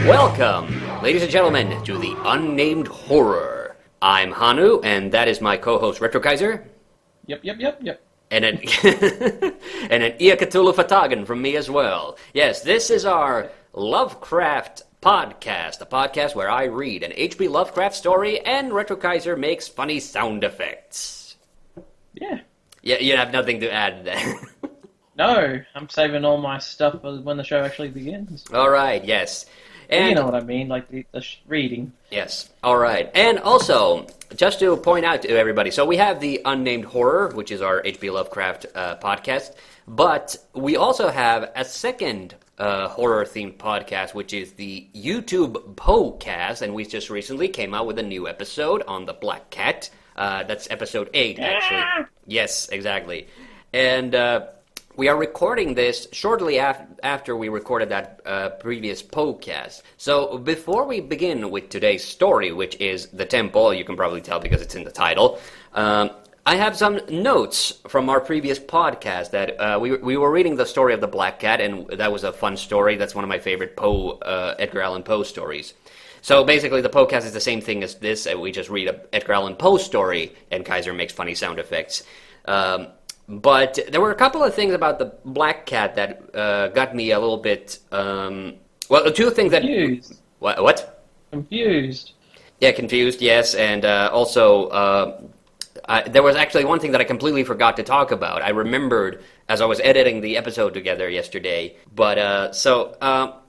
Welcome, ladies and gentlemen, to the Unnamed Horror. I'm Hannu, and that is my co-host Retrokaiser. Yep. And an and an Iakatulu Fatagan from me as well. Yes, this is our Lovecraft podcast, a podcast where I read an H.P. Lovecraft story and Retrokaiser makes funny sound effects. Yeah, you have nothing to add there. No, I'm saving all my stuff for when the show actually begins. All right, yes. And you know what I mean, like the reading. Yes, all right. And also, just to point out to everybody, so we have the Unnamed Horror, which is our H.P. Lovecraft podcast, but we also have a second horror-themed podcast, which is the YouTube Podcast, and we just recently came out with a new episode on the Black Cat. That's episode 8, actually. Yes, exactly. And we are recording this shortly after we recorded that previous podcast. So before we begin with today's story, which is The Temple, you can probably tell because it's in the title, I have some notes from our previous podcast that we were reading the story of the Black Cat, and that was a fun story. That's one of my favorite Edgar Allan Poe stories. So basically the podcast is the same thing as this, and we just read a Edgar Allan Poe story, and Kaiser makes funny sound effects. But there were a couple of things about the Black Cat that got me a little bit... well, two things that... Confused. What? Confused. Yeah, confused, yes. And also, there was actually one thing that I completely forgot to talk about. I remembered as I was editing the episode together yesterday. But,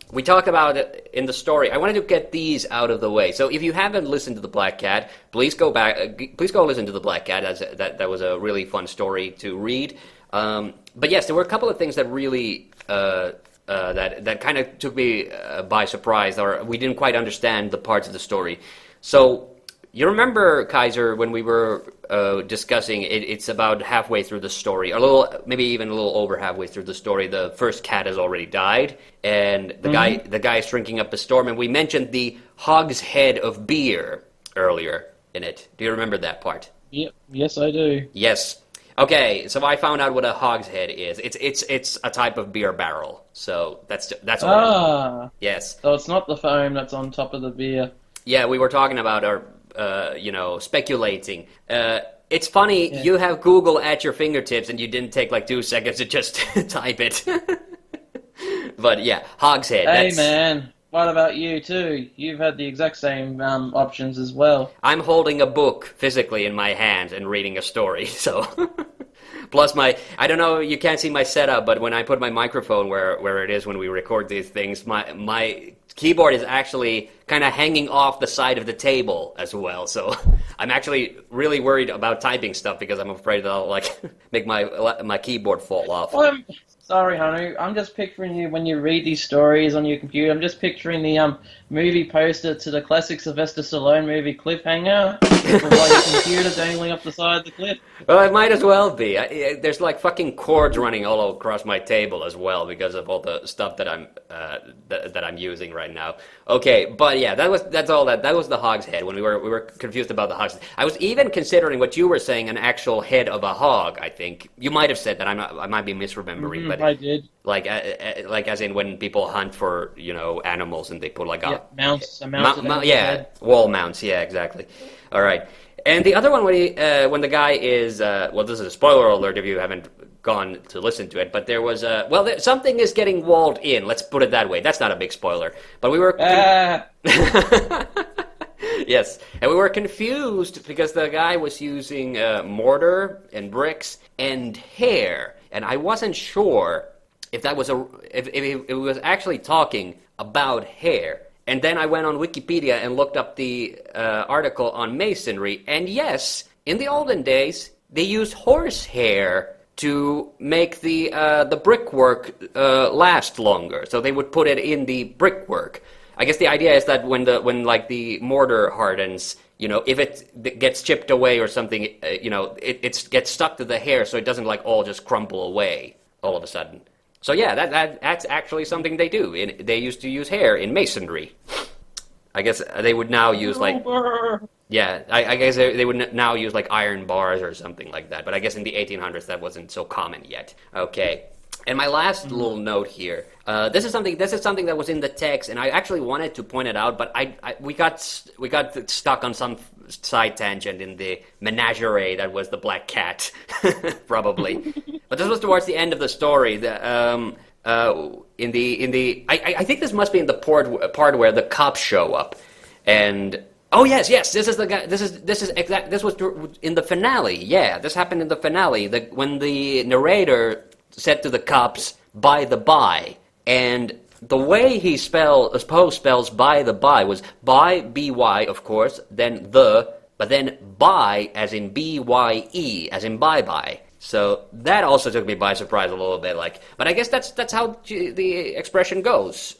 we talked about it in the story. I wanted to get these out of the way. So if you haven't listened to The Black Cat, please go listen to The Black Cat. That was a really fun story to read. But yes, there were a couple of things that really that kind of took me by surprise, or we didn't quite understand the parts of the story. So you remember, Kaiser, when we were discussing it, it's about halfway through the story, maybe even a little over halfway through the story, the first cat has already died, and the guy is drinking up the storm, and we mentioned the hogshead of beer earlier in it. Do you remember that part? Yep. Yes, I do. Yes. Okay, so I found out what a hogshead is. It's a type of beer barrel. So that's all. Yes. So it's not the foam that's on top of the beer. Yeah, we were talking about our speculating. It's funny, you have Google at your fingertips and you didn't take like 2 seconds to just type it. But yeah, hogshead. Hey man, what about you too? You've had the exact same options as well. I'm holding a book physically in my hands and reading a story, so... Plus I don't know, you can't see my setup, but when I put my microphone where it is when we record these things, my keyboard is actually kind of hanging off the side of the table as well. So I'm actually really worried about typing stuff because I'm afraid that I'll like make my keyboard fall off. Sorry, Hannu. I'm just picturing you when you read these stories on your computer. I'm just picturing the movie poster to the classic Sylvester Stallone movie Cliffhanger, with like a computer dangling up the side of the cliff. Well, it might as well be. There's like fucking cords running all across my table as well because of all the stuff that I'm using right now. Okay, but yeah, that was the hogshead when we were confused about the hogshead. I was even considering what you were saying, an actual head of a hog. I think you might have said that. I might be misremembering, but I did. Like as in when people hunt for animals and they put like mounts. Wall mounts. Yeah, exactly. All right. And the other one when the guy is this is a spoiler alert if you haven't gone to listen to it, but there was something is getting walled in. Let's put it that way. That's not a big spoiler, but we were. Yes, and we were confused because the guy was using mortar and bricks and hair, and I wasn't sure if that was if it was actually talking about hair. And then I went on Wikipedia and looked up the article on masonry, and yes, in the olden days they used horsehair to make the brickwork last longer. So they would put it in the brickwork. I guess the idea is that when the mortar hardens, if it gets chipped away or something, it gets stuck to the hair, so it doesn't like all just crumble away all of a sudden. So yeah, that's actually something they do. They used to use hair in masonry. I guess they would now use like... Yeah, I guess they would now use like iron bars or something like that. But I guess in the 1800s that wasn't so common yet. Okay. And my last little note here. This is something that was in the text, and I actually wanted to point it out, but we got stuck on some side tangent in the menagerie that was the black cat, probably. But this was towards the end of the story. I think this must be in the part where the cops show up, and. Oh yes, this is the guy. This was in the finale. Yeah, this happened in the finale. When the narrator said to the cops, "By the by," and the way he spells "by the by" was by by, of course, then but then by as in bye as in bye bye. So that also took me by surprise a little bit. But I guess that's how the expression goes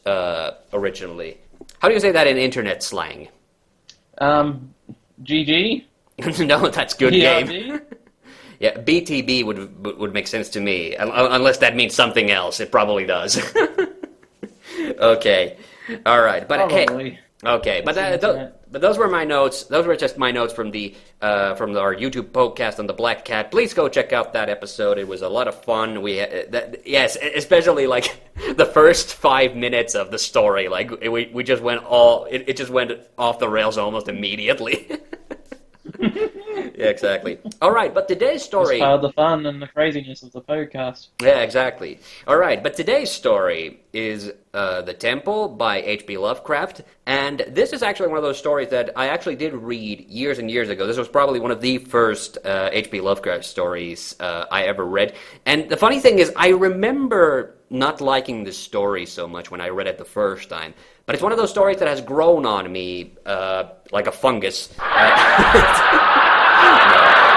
originally. How do you say that in internet slang? GG? No, that's good GRG? game. Yeah, BTB would make sense to me, unless that means something else. It probably does. Okay, all right, but Probably. hey, okay, but those were my notes. Those were just my notes from from our YouTube podcast on the Black Cat. Please go check out that episode. It was a lot of fun. Yes, especially like the first 5 minutes of the story. Like we just went it just went off the rails almost immediately. Yeah, exactly. All right, but today's story... It's part of the fun and the craziness of the podcast. Yeah, exactly. All right, but today's story is The Temple by H.P. Lovecraft, and this is actually one of those stories that I actually did read years and years ago. This was probably one of the first H.P. Lovecraft stories I ever read, and the funny thing is I remember not liking this story so much when I read it the first time, but it's one of those stories that has grown on me like a fungus.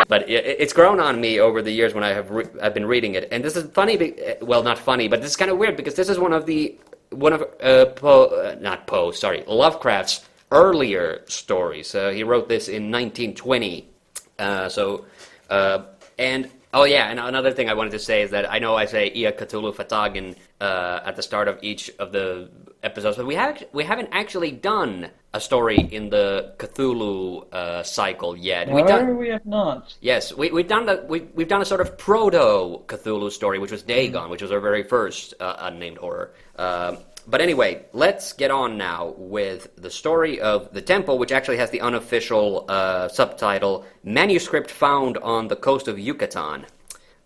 But it's grown on me over the years when I've been reading it, and this is funny. Well, not funny, but this is kind of weird because this is one of Lovecraft's earlier stories. He wrote this in 1920. And oh yeah, and another thing I wanted to say is that I know I say Ia Cthulhu Fatagan at the start of each of the episodes, but we haven't actually done a story in the Cthulhu cycle yet. No, we have not. Yes, we've done a sort of proto Cthulhu story, which was Dagon, which was our very first unnamed horror. But anyway, let's get on now with the story of the temple, which actually has the unofficial subtitle "Manuscript Found on the Coast of Yucatan."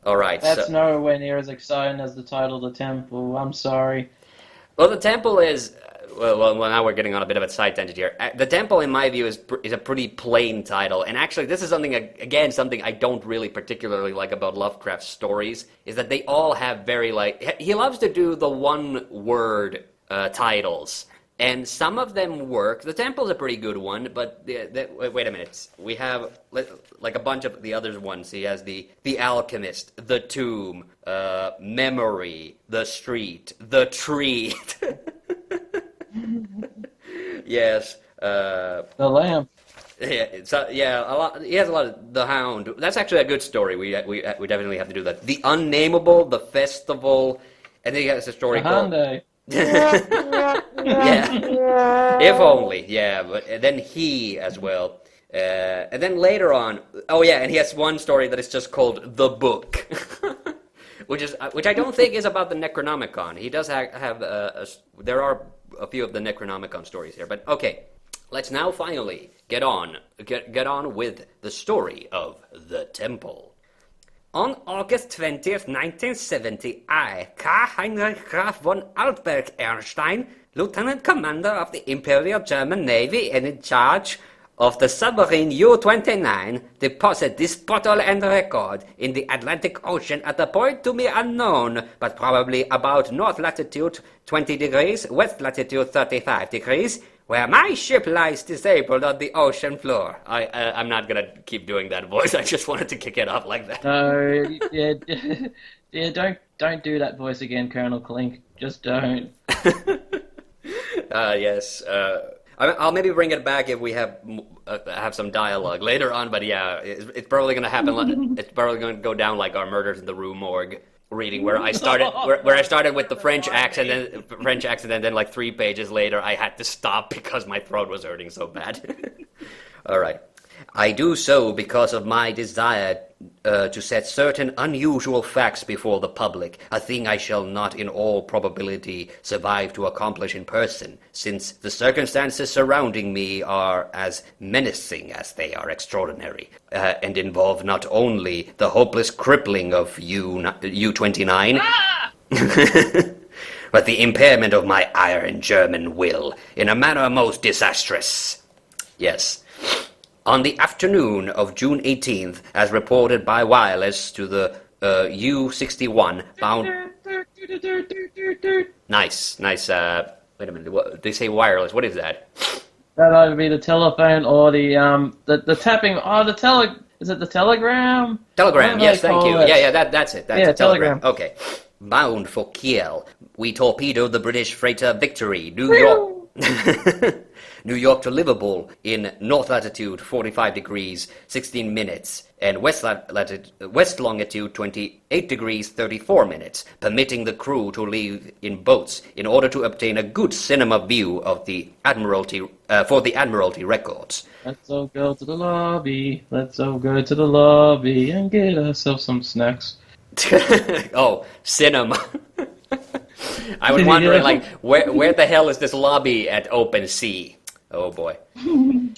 All right, That's nowhere near as exciting as the title "The Temple." I'm sorry. Well, the temple is... Well, now we're getting on a bit of a side tangent here. The temple, in my view, is a pretty plain title. And actually, this is something I don't really particularly like about Lovecraft's stories, is that they all have very, he loves to do the one-word titles. And some of them work. The temple's a pretty good one, but wait a minute. We have, like a bunch of the other ones. He has the Alchemist, the Tomb, Memory, the Street, the Tree. Yes. The Lamp. Yeah, a lot. He has a lot of TheHande. That's actually a good story. We definitely have to do that. The Unnameable, the Festival, and then he has a story called... TheHande. Yeah, if only. Yeah, but then he as well, and then later on. Oh yeah, and he has one story that is just called The Book, which I don't think is about the Necronomicon. He does have there are a few of the Necronomicon stories here, but okay. Let's now finally get on with the story of the temple. On August 20th, 1970, I, Karl Heinrich Graf von Altberg-Ernstein, Lieutenant Commander of the Imperial German Navy and in charge of the submarine U-29, deposit this bottle and record in the Atlantic Ocean at a point to me unknown, but probably about north latitude 20 degrees, west latitude 35 degrees, where my ship lies disabled on the ocean floor. I'm not gonna keep doing that voice. I just wanted to kick it off like that. No, yeah, don't do that voice again, Colonel Clink. Just don't. Yes. I'll maybe bring it back if we have some dialogue later on. But yeah, it's probably gonna happen. It's probably gonna go down like our Murders in the Rue Morgue reading, where I started where I started with the French accent, and then like 3 pages later I had to stop because my throat was hurting so bad. All right. I do so because of my desire to set certain unusual facts before the public, a thing I shall not in all probability survive to accomplish in person, since the circumstances surrounding me are as menacing as they are extraordinary, and involve not only the hopeless crippling of U-29, but the impairment of my iron German will in a manner most disastrous. Yes. On the afternoon of June 18th, as reported by wireless to the U-61, found... Nice. Wait a minute, what, they say wireless, what is that? That either be the telephone or the tapping. Oh, is it the telegram? Telegram, yes, thank you. It? Yeah, that's it. That's a telegram. telegram. Okay. Bound for Kiel, we torpedoed the British freighter Victory, New York. New York to Liverpool in north latitude 45 degrees 16 minutes and west longitude 28 degrees 34 minutes, permitting the crew to leave in boats in order to obtain a good cinema view of the Admiralty for the Admiralty records. Let's all go to the lobby. Let's all go to the lobby and get ourselves some snacks. Oh, cinema. I was wondering, like, where the hell is this lobby at open sea? Oh boy.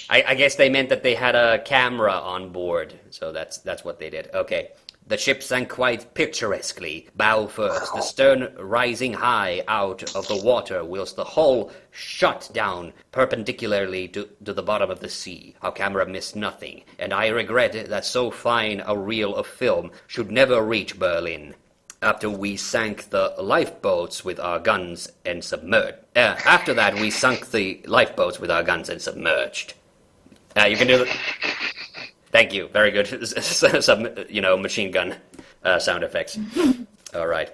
I guess they meant that they had a camera on board, so that's what they did. Okay. The ship sank quite picturesquely, bow first, the stern rising high out of the water, whilst the hull shot down perpendicularly to the bottom of the sea. Our camera missed nothing, and I regret that so fine a reel of film should never reach Berlin. After we sank the lifeboats with our guns and submerged. After that, we sunk the lifeboats with our guns and submerged. You can do that. Thank you. Very good. Some, machine gun sound effects. All right.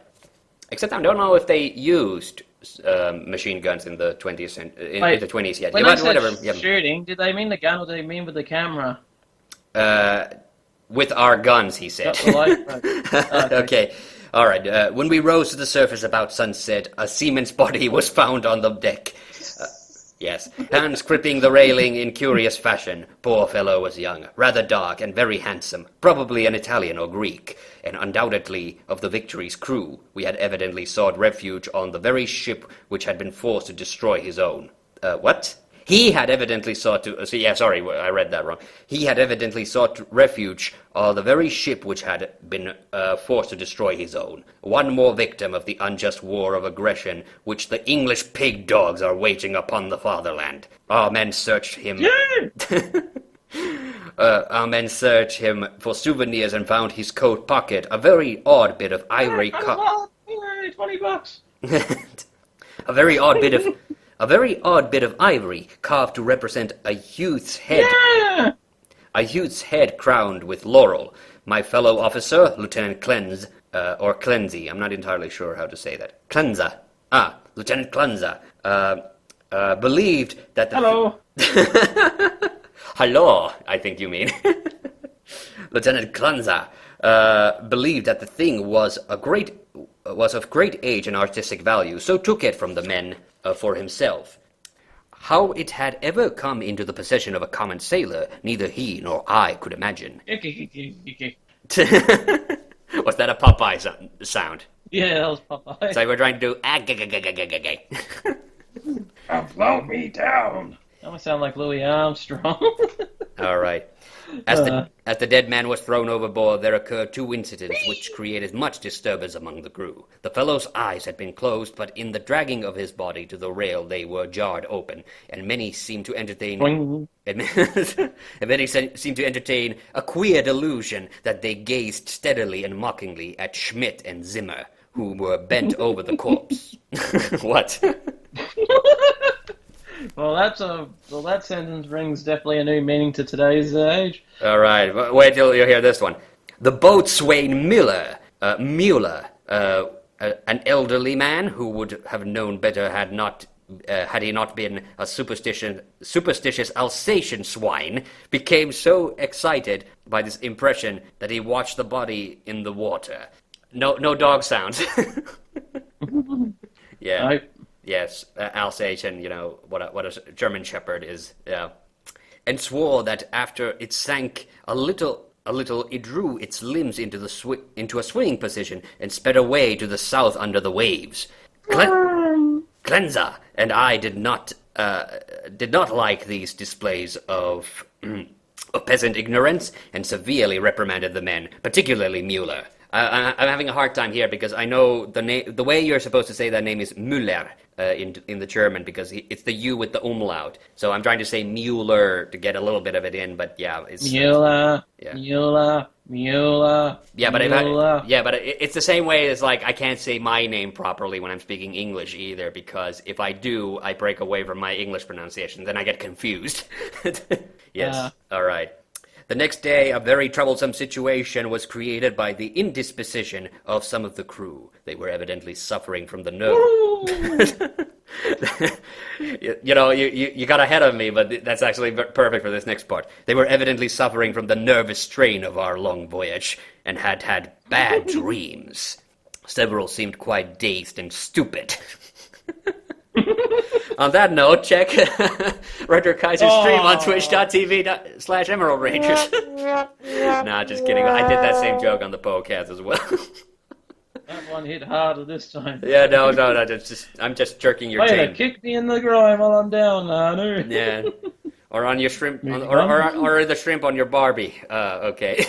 Except I don't know if they used machine guns in the 20th century, in the 20s yet. When Yeah, they said whatever. shooting, did they mean the gun or did they mean with the camera? With our guns, he said. Okay. All right. When we rose to the surface about sunset, a seaman's body was found on the deck. Yes. Hands gripping the railing in curious fashion. Poor fellow was young, rather dark, and very handsome. Probably an Italian or Greek, and undoubtedly of the Victory's crew. We had evidently sought refuge on the very ship which had been forced to destroy his own. What? He had evidently sought to... sorry, I read that wrong. He had evidently sought refuge on the very ship which had been forced to destroy his own. One more victim of the unjust war of aggression which the English pig dogs are waging upon the fatherland. Our men searched him... Our men searched him for souvenirs and found his coat pocket a very odd bit of ivory... $20. A very odd bit of ivory carved to represent a youth's head. Yeah! A youth's head crowned with laurel. My fellow officer, Lieutenant Clenz, or Clenzy, I'm not entirely sure how to say that. Clenza. Lieutenant Clenza, believed that the... Hello. Hello, I think you mean. Lieutenant Clenza, believed that the thing was of great age and artistic value, so took it from the men for himself. How it had ever come into the possession of a common sailor, neither he nor I could imagine. Was that a Popeye sound? Yeah, that was Popeye. So we're trying to do Blow me down. That would sound like Louis Armstrong. All right. As the dead man was thrown overboard, there occurred two incidents which created much disturbance among the crew. The fellow's eyes had been closed, but in the dragging of his body to the rail, they were jarred open, and many seemed to entertain a queer delusion that they gazed steadily and mockingly at Schmidt and Zimmer, who were bent over the corpse. What? Well, that sentence brings definitely a new meaning to today's age. All right, wait till you hear this one. The boatswain Mueller, an elderly man who would have known better had he not been a superstitious Alsatian swine, became so excited by this impression that he watched the body in the water. No dog sounds. Yeah. Yes, Alsatian, what a German Shepherd is. Yeah. and swore that after it sank a little, it drew its limbs into a swinging position and sped away to the south under the waves. Cleanser and I did not like these displays of peasant ignorance and severely reprimanded the men, particularly Mueller. I'm having a hard time here because I know the way you're supposed to say that name is Müller in the German because it's the U with the umlaut. So I'm trying to say Mueller to get a little bit of it in, but yeah, it's Mueller, yeah. Mueller, Mueller. Yeah, but Mueller. it's the same way as like I can't say my name properly when I'm speaking English either because if I do, I break away from my English pronunciation, then I get confused. Yes. All right. The next day, a very troublesome situation was created by the indisposition of some of the crew. They were evidently suffering from the nerve. You got ahead of me, but that's actually perfect for this next part. They were evidently suffering from the nervous strain of our long voyage and had bad dreams. Several seemed quite dazed and stupid. On that note, check Retrokaiser stream on twitch.tv/Emerald Rangers. Nah, just kidding. I did that same joke on the podcast as well. That one hit harder this time. Yeah, no, I'm just jerking your chain. Kick me in the groin while I'm down, Hannu. Yeah, or on your shrimp, or the shrimp on your Barbie. Okay.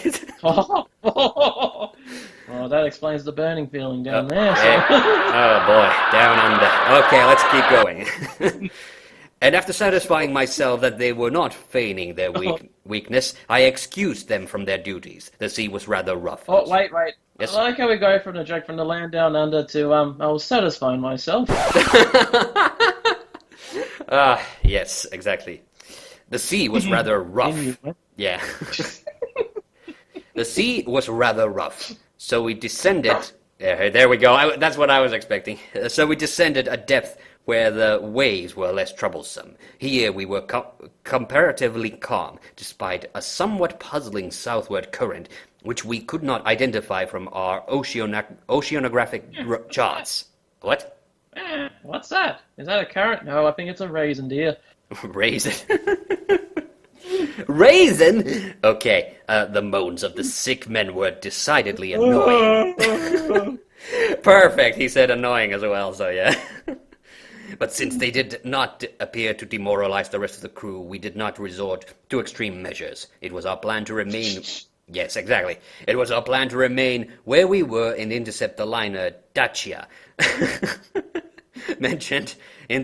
Oh, that explains the burning feeling down there. So. Oh boy, down under. Okay, let's keep going. And after satisfying myself that they were not feigning their weakness, I excused them from their duties. The sea was rather rough. Oh, wait. Yes? I like how we go from the joke from the land down under to, I was satisfying myself. Yes, exactly. The sea was rather rough. Yeah. The sea was rather rough. So we descended... there we go. That's what I was expecting. So we descended a depth where the waves were less troublesome. Here we were comparatively calm, despite a somewhat puzzling southward current, which we could not identify from our oceanographic charts. What? What's that? Is that a current? No, I think it's a raisin, dear. Raisin? Raisin? Okay, the moans of the sick men were decidedly annoying. Perfect, he said annoying as well, so yeah. But since they did not appear to demoralize the rest of the crew, we did not resort to extreme measures. It was our plan to remain... Yes, exactly. It was our plan to remain where we were and intercept the liner Dacia. Mentioned in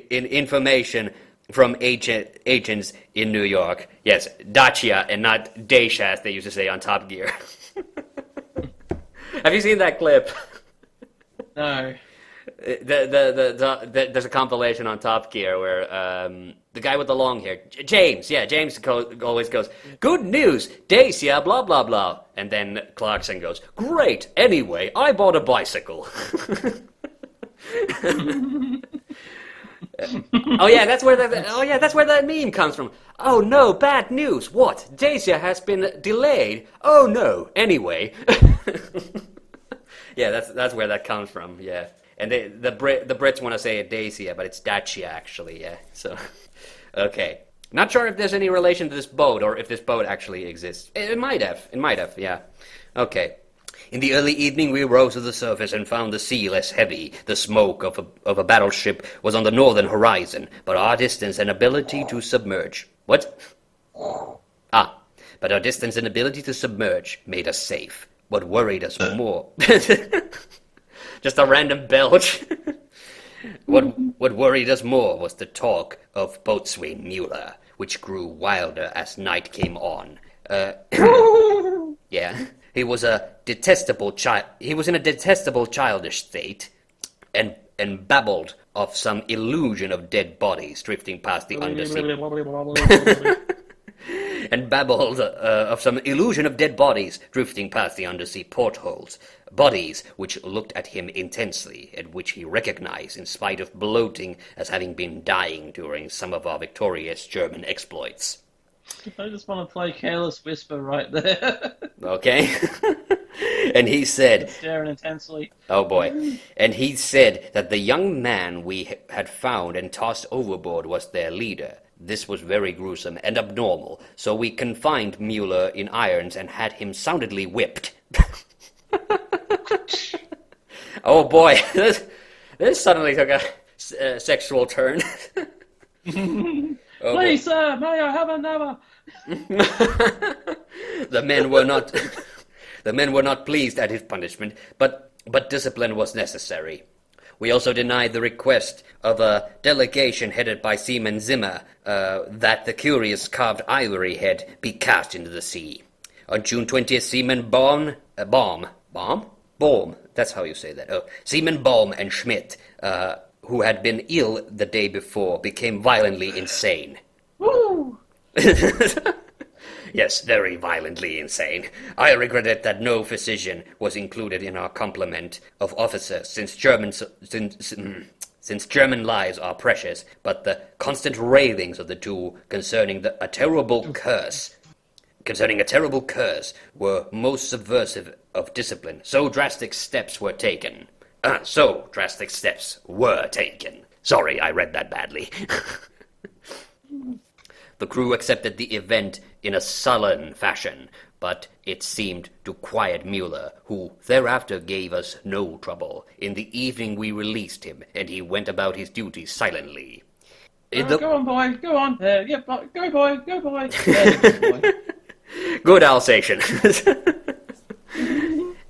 information from agents in New York. Yes, Dacia and not Dacia, as they used to say on Top Gear. Have you seen that clip? No. There's a compilation on Top Gear where the guy with the long hair, James always goes, "Good news, Dacia, blah blah blah," and then Clarkson goes, "Great. Anyway, I bought a bicycle." That's where that meme comes from. Oh no, bad news. What? Dacia has been delayed. Oh no. Anyway. Yeah, that's where that comes from. Yeah. And the Brits want to say Dacia, but it's Dacia actually, yeah. So, okay. Not sure if there's any relation to this boat, or if this boat actually exists. It might have, yeah. Okay. In the early evening we rose to the surface and found the sea less heavy. The smoke of a battleship was on the northern horizon, but our distance and ability to submerge... What? But our distance and ability to submerge made us safe. What worried us more... Just a random belch. What worried us more was the talk of boatswain Mueller, which grew wilder as night came on. Yeah, he was in a detestable childish state, and babbled of some illusion of dead bodies drifting past the undersea. Portholes. Bodies which looked at him intensely, and which he recognized in spite of bloating as having been dying during some of our victorious German exploits. I just want to play Careless Whisper right there. Okay. And he said... Staring intensely. Oh boy. And he said that the young man we had found and tossed overboard was their leader. This was very gruesome and abnormal, so we confined Mueller in irons and had him soundly whipped. Oh boy, this suddenly took a sexual turn. Oh, Please, sir, may I have another? The men were not pleased at his punishment, but discipline was necessary. We also denied the request of a delegation headed by Seaman Zimmer that the curious carved ivory head be cast into the sea. On June 20th, Seaman Baum, that's how you say that. Oh, Seaman Baum and Schmidt, who had been ill the day before, became violently insane. Woo! Yes, very violently insane. I regretted that no physician was included in our complement of officers, since German lives are precious, but the constant ravings of the two concerning a terrible curse were most subversive of discipline. So drastic steps were taken. Sorry, I read that badly. The crew accepted the event in a sullen fashion, but it seemed to quiet Mueller, who thereafter gave us no trouble. In the evening we released him, and he went about his duties silently. Go on, boy, go on. Go, boy, go, boy. Good boy. Good Alsatian.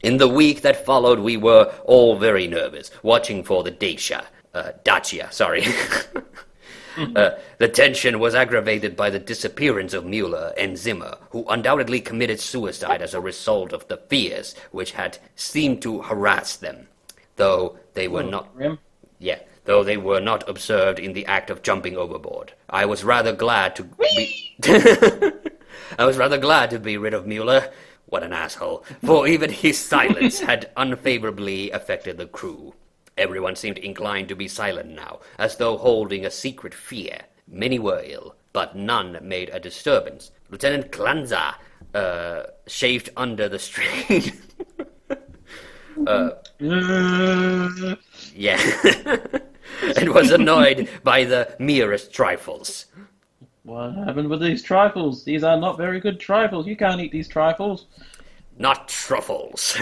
In the week that followed, we were all very nervous, watching for the Dacia. The tension was aggravated by the disappearance of Mueller and Zimmer, who undoubtedly committed suicide as a result of the fears which had seemed to harass them, though they were not observed in the act of jumping overboard. I was rather glad to be rid of Mueller. What an asshole! For even his silence had unfavorably affected the crew. Everyone seemed inclined to be silent now, as though holding a secret fear. Many were ill, but none made a disturbance. Lieutenant Klanza shaved under the strain. And was annoyed by the merest trifles. What happened with these trifles? These are not very good trifles. You can't eat these trifles. Not truffles,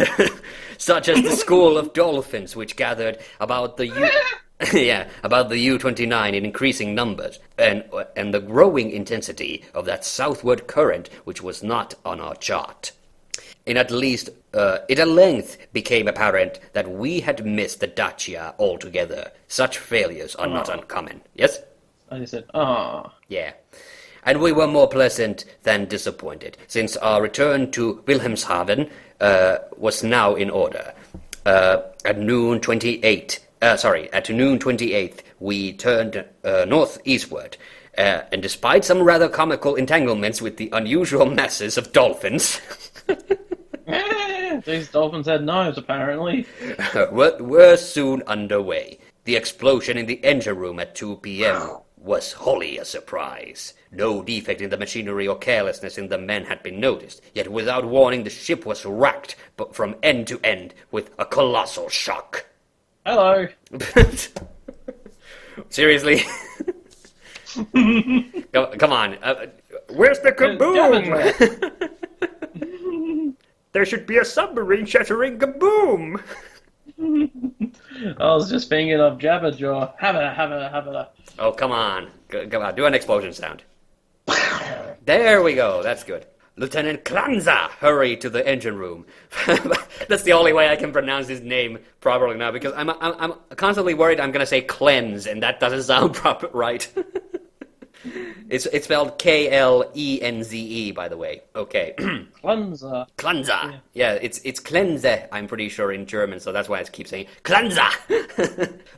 such as the school of dolphins which gathered about the U-29 in increasing numbers, and the growing intensity of that southward current which was not on our chart. It at length became apparent that we had missed the Dacia altogether. Such failures are not uncommon. Yes? I said, Yeah. And we were more pleasant than disappointed, since our return to Wilhelmshaven was now in order. At noon 28th, we turned northeastward, and despite some rather comical entanglements with the unusual masses of dolphins... These dolphins had knives, apparently. were soon underway. The explosion in the engine room at 2 p.m. was wholly a surprise. No defect in the machinery or carelessness in the men had been noticed, yet without warning the ship was racked from end to end with a colossal shock. Hello. Seriously? Come on. Where's the kaboom? There should be a submarine shattering kaboom. I was just thinking of Jabberjaw. Habba. Oh, come on. Come on, do an explosion sound. There we go, that's good. Lieutenant Klanza hurried to the engine room. That's the only way I can pronounce his name properly now, because I'm constantly worried I'm going to say cleanse, and that doesn't sound proper right. It's spelled Klenze, by the way. Okay. Klanza. Klanza. Yeah, it's Klenze, I'm pretty sure, in German, so that's why I keep saying Klanza.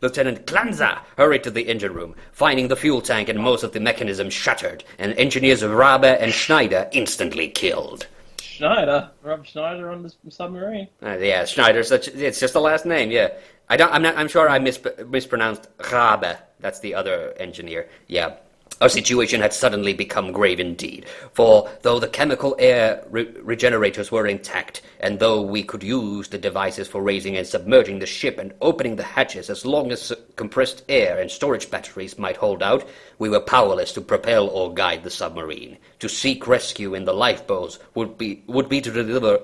Lieutenant Klanza hurried to the engine room, finding the fuel tank and most of the mechanism shattered, and engineers Rabe and Schneider instantly killed. Schneider? Rob Schneider on the submarine? Yeah, Schneider's it's just the last name, yeah. I'm sure I mispronounced Rabe. That's the other engineer. Yeah. Our situation had suddenly become grave indeed, for though the chemical air regenerators were intact, and though we could use the devices for raising and submerging the ship and opening the hatches as long as compressed air and storage batteries might hold out, we were powerless to propel or guide the submarine. To seek rescue in the lifeboats would be to deliver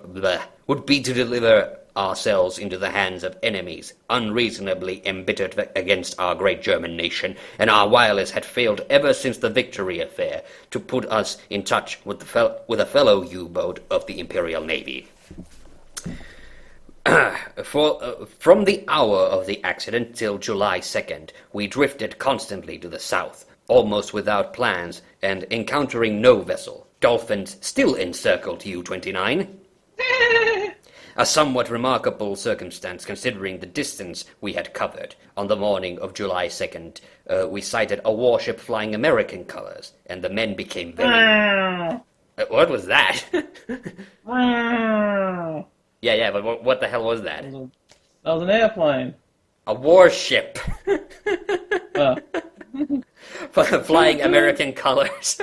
ourselves into the hands of enemies unreasonably embittered against our great German nation, and our wireless had failed ever since the Victory affair to put us in touch with a fellow U-boat of the Imperial Navy. From the hour of the accident till July 2nd, we drifted constantly to the south, almost without plans, and encountering no vessel. Dolphins still encircled U-29. A somewhat remarkable circumstance considering the distance we had covered. On the morning of July 2nd, we sighted a warship flying American colors, and the men became very... what was that? yeah, but what the hell was that? That was an airplane. A warship. Flying American colors.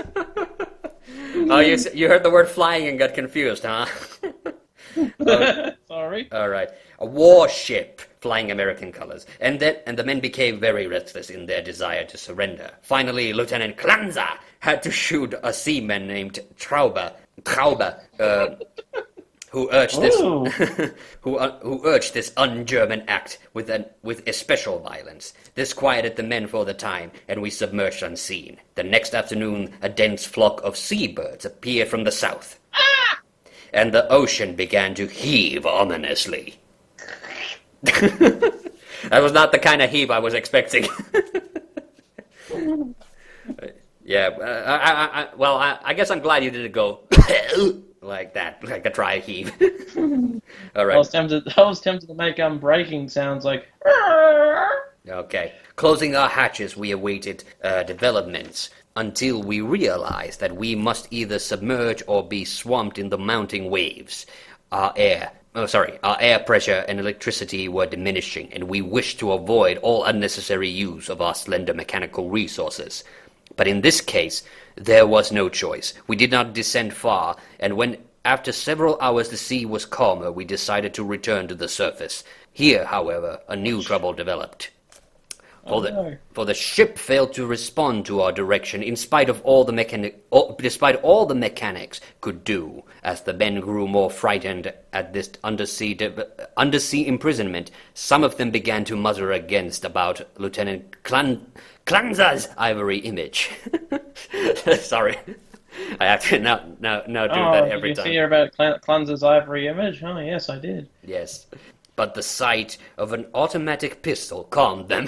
Oh, you heard the word flying and got confused, huh? Sorry. All right. A warship flying American colors. And the men became very restless in their desire to surrender. Finally, Lieutenant Klanzer had to shoot a seaman named Traube, who urged this who urged this un-German act with especial violence. This quieted the men for the time, and we submerged unseen. The next afternoon, a dense flock of seabirds appeared from the south. And the ocean began to heave ominously. That was not the kind of heave I was expecting. Yeah, I guess I'm glad you didn't go like that, like a dry heave. All right. I was tempted to make breaking sounds like. Okay. Closing our hatches, we awaited developments until we realized that we must either submerge or be swamped in the mounting waves. Our air pressure and electricity were diminishing, and we wished to avoid all unnecessary use of our slender mechanical resources. But in this case, there was no choice. We did not descend far, and when, after several hours, the sea was calmer, we decided to return to the surface. Here, however, a new trouble developed. For the ship failed to respond to our direction in spite of despite all the mechanics could do. As the men grew more frightened at this undersea imprisonment, some of them began to mutter about Lieutenant Klanzer's ivory image. Sorry. I have to now do that every time. Did you hear about Klanzer's ivory image? Oh, yes, I did. Yes. But the sight of an automatic pistol calmed them.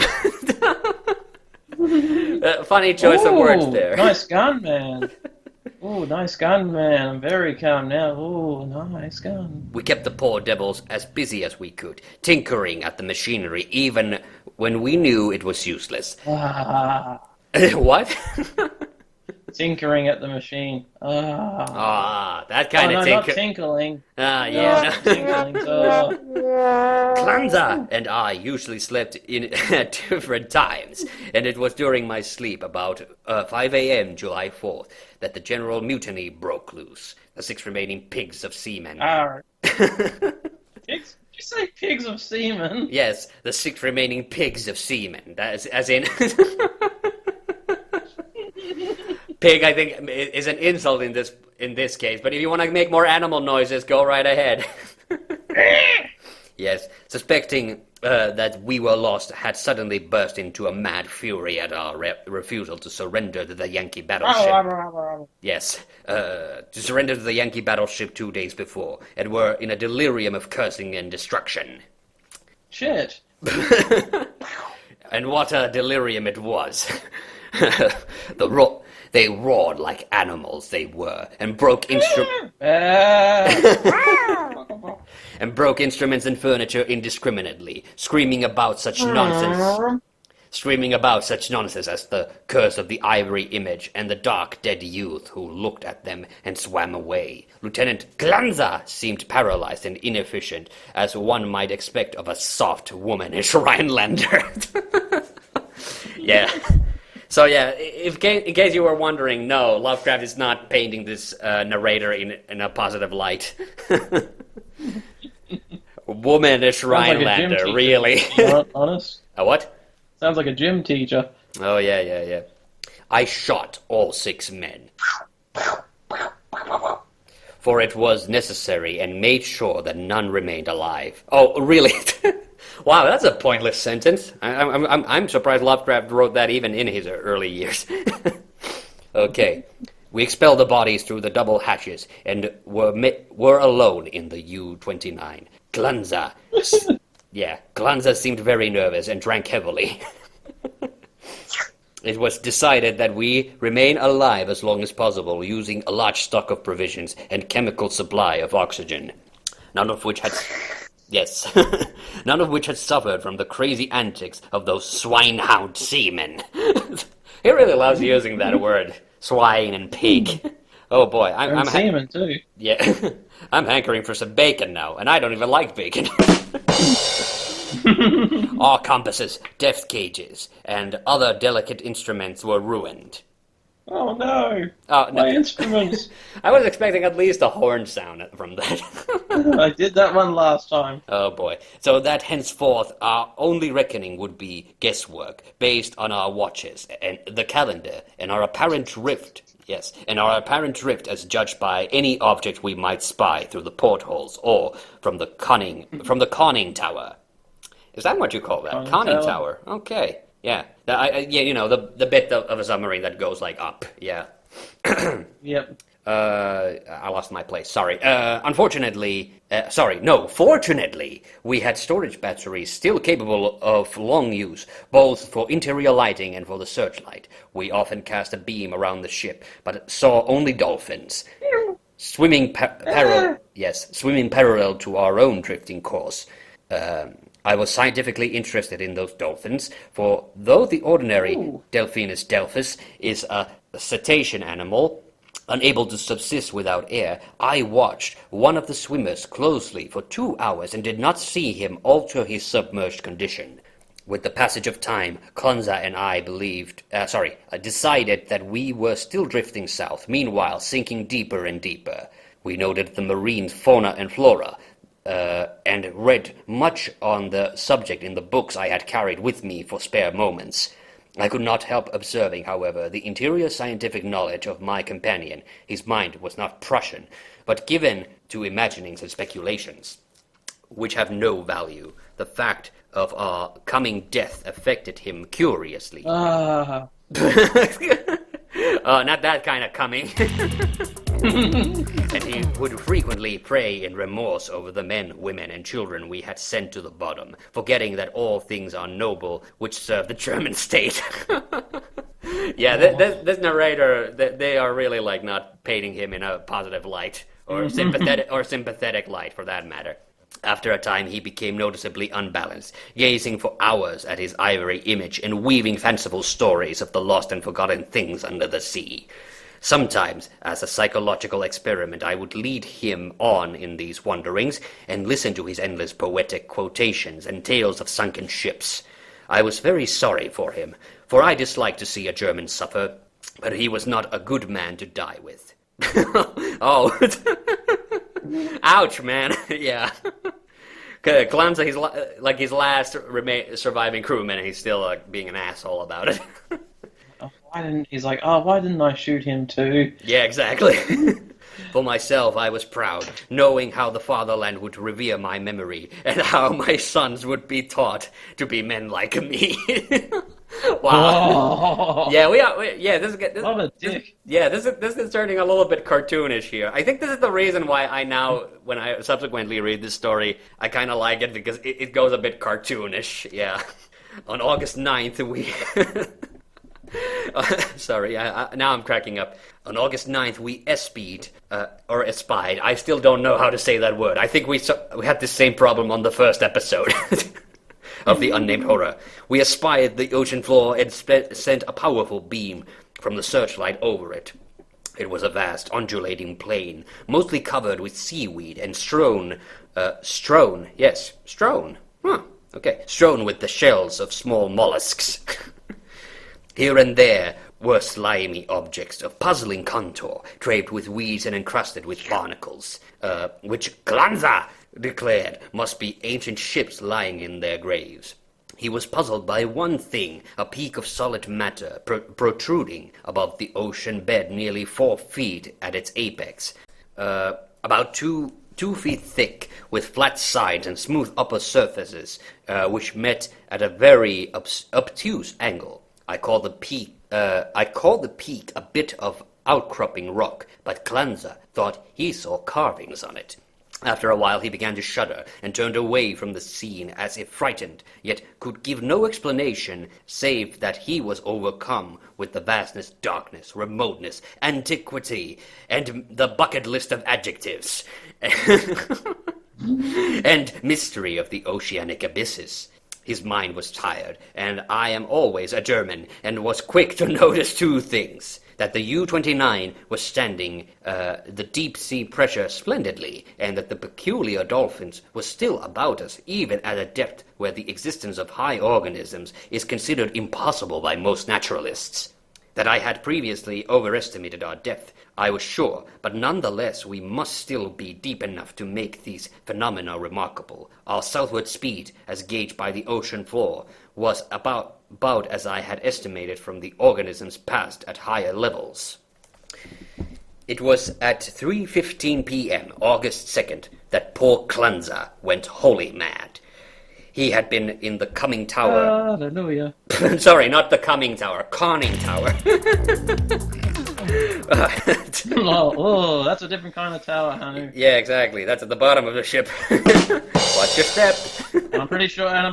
Funny choice of words there. Nice gun, man. Ooh, nice gun, man. I'm very calm now. Ooh, nice gun. We kept the poor devils as busy as we could, tinkering at the machinery, even when we knew it was useless. What? Tinkering at the machine. That kind of not tinkling. Yeah. Not tinkling. Klanza and I usually slept in at different times, and it was during my sleep about 5 a.m. July 4th that the general mutiny broke loose. The 6 remaining pigs of seamen. Pigs? Did you say pigs of seamen? Yes, the 6 remaining pigs of seamen. That is, as in... Pig, I think, is an insult in this case, but if you want to make more animal noises, go right ahead. Yes, suspecting that we were lost, had suddenly burst into a mad fury at our refusal to surrender to the Yankee battleship. Yes, to surrender to the Yankee battleship 2 days before, and were in a delirium of cursing and destruction. Shit. And what a delirium it was. They roared like animals they were, and broke instruments and furniture indiscriminately, screaming about such nonsense as the curse of the ivory image and the dark dead youth who looked at them and swam away. Lieutenant Glanza seemed paralyzed and inefficient, as one might expect of a soft, womanish Rhinelander. Yeah. So yeah, in case you were wondering, no, Lovecraft is not painting this narrator in a positive light. Womanish Rhinelander, really? Honest. A what? Sounds like a gym teacher. Oh yeah. I shot all 6 men, for it was necessary, and made sure that none remained alive. Oh, really? Wow, that's a pointless sentence. I'm surprised Lovecraft wrote that even in his early years. Okay. We expelled the bodies through the double hatches and were alone in the U-29. Glanza. Glanza seemed very nervous and drank heavily. It was decided that we remain alive as long as possible, using a large stock of provisions and chemical supply of oxygen, none of which had suffered from the crazy antics of those swinehound seamen. He really loves using that word, swine and pig. Oh boy, I'm seamen too. Yeah, I'm hankering for some bacon now, and I don't even like bacon. Our compasses, depth cages, and other delicate instruments were ruined. Oh no! Oh, My instruments! I was expecting at least a horn sound from that. I did that one last time. Oh boy. So that henceforth our only reckoning would be guesswork, based on our watches, and the calendar, and our apparent rift. Yes, and our apparent drift as judged by any object we might spy through the portholes or from the conning tower. Is that what you call that? Conning tower. Okay. Yeah. The bit of a submarine that goes like up. Yeah. Yep. I lost my place. Sorry. Fortunately, we had storage batteries still capable of long use, both for interior lighting and for the searchlight. We often cast a beam around the ship, but saw only dolphins, swimming parallel to our own drifting course. I was scientifically interested in those dolphins, for though the ordinary Delphinus delphis is a cetacean animal, unable to subsist without air, I watched one of the swimmers closely for 2 hours and did not see him alter his submerged condition. With the passage of time, Klunza and I decided that we were still drifting south, meanwhile sinking deeper and deeper. We noted the marine fauna and flora, and read much on the subject in the books I had carried with me for spare moments. I could not help observing, however, the interior scientific knowledge of my companion. His mind was not Prussian, but given to imaginings and speculations, which have no value. The fact of our coming death affected him curiously. Not that kind of coming. And he would frequently pray in remorse over the men, women, and children we had sent to the bottom, forgetting that all things are noble which serve the German state. Yeah, this narrator, they are really like not painting him in a positive light, or sympathetic light for that matter. After a time he became noticeably unbalanced, gazing for hours at his ivory image and weaving fanciful stories of the lost and forgotten things under the sea. Sometimes, as a psychological experiment, I would lead him on in these wanderings and listen to his endless poetic quotations and tales of sunken ships. I was very sorry for him, for I disliked to see a German suffer, but he was not a good man to die with. Oh. Ouch, man. Yeah. Klanza, he's like his last surviving crewman, and he's still being an asshole about it. Why didn't I shoot him too? Yeah, exactly. For myself, I was proud, knowing how the fatherland would revere my memory, and how my sons would be taught to be men like me. Wow. Oh. Yeah, this is turning a little bit cartoonish here. I think this is the reason why when I subsequently read this story, I kind of like it, because it goes a bit cartoonish. Yeah. On August 9th, we... Sorry, now I'm cracking up. On August 9th, we espied, I still don't know how to say that word. I think we had the same problem on the first episode of the Unnamed Horror. We espied the ocean floor and sent a powerful beam from the searchlight over it. It was a vast, undulating plain, mostly covered with seaweed and strewn with the shells of small mollusks. Here and there were slimy objects of puzzling contour, draped with weeds and encrusted with barnacles, which Glanza declared must be ancient ships lying in their graves. He was puzzled by one thing, a peak of solid matter protruding above the ocean bed nearly 4 feet at its apex, about 2 feet thick, with flat sides and smooth upper surfaces, which met at a very obtuse angle. I called the peak a bit of outcropping rock, but Clanza thought he saw carvings on it. After a while he began to shudder and turned away from the scene as if frightened, yet could give no explanation save that he was overcome with the vastness, darkness, remoteness, antiquity, and the bucket list of adjectives, and mystery of the oceanic abysses. His mind was tired, and I am always a German, and was quick to notice 2 things. That the U-29 was standing the deep-sea pressure splendidly, and that the peculiar dolphins were still about us, even at a depth where the existence of high organisms is considered impossible by most naturalists. That I had previously overestimated our depth, I was sure, but nonetheless we must still be deep enough to make these phenomena remarkable. Our southward speed, as gauged by the ocean floor, was about as I had estimated from the organisms passed at higher levels. It was at 3:15 p.m., August 2nd, that poor Clanza went wholly mad. He had been in the conning tower. Hallelujah. Sorry, not the conning tower, conning tower. Oh, that's a different kind of tower, Hannu. Yeah, exactly. That's at the bottom of the ship. Watch your step. And I'm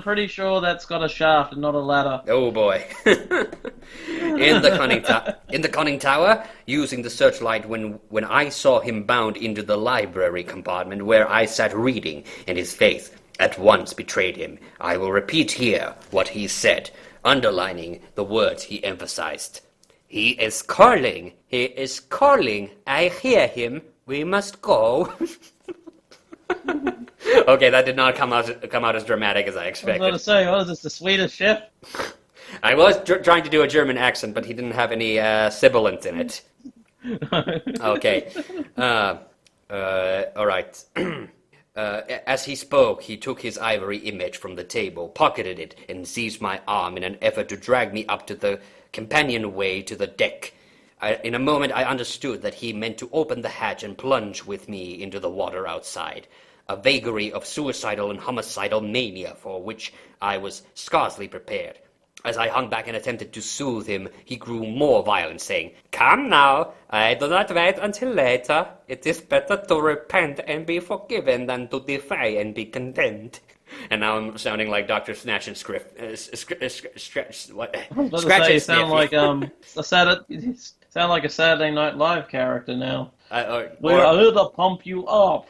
pretty sure that's got a shaft and not a ladder. Oh boy. In the conning tower, using the searchlight when I saw him bound into the library compartment where I sat reading, and his faith at once betrayed him. I will repeat here what he said, underlining the words he emphasized. He is calling. He is calling. I hear him. We must go. Okay, that did not come out as dramatic as I expected. I was about to say, what is this, the Swedish ship? I was trying to do a German accent, but he didn't have any sibilant in it. Okay. All right. As he spoke, he took his ivory image from the table, pocketed it, and seized my arm in an effort to drag me up to the companionway to the deck. In a moment I understood that he meant to open the hatch and plunge with me into the water outside, a vagary of suicidal and homicidal mania for which I was scarcely prepared. As I hung back and attempted to soothe him, he grew more violent, saying, "Come now, I do not wait until later. It is better to repent and be forgiven than to defy and be condemned." And now I'm sounding like Dr. Snatch and Script. What? Scratch and sound like sound like a Saturday Night Live character now. We're here to pump you up.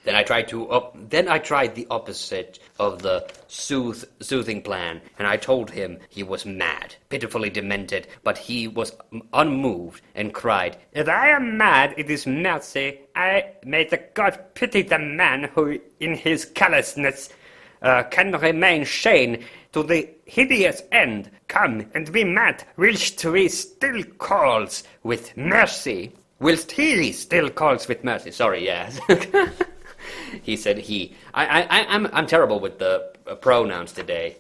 Then I tried the opposite of the soothing plan, and I told him he was mad, pitifully demented, but he was unmoved and cried, "If I am mad, it is mercy. May the God pity the man who, in his callousness, can remain sane to the hideous end. Come and be mad, whilst he still calls with mercy." Whilst he still calls with mercy. Sorry, yes. He said he. I'm terrible with the pronouns today.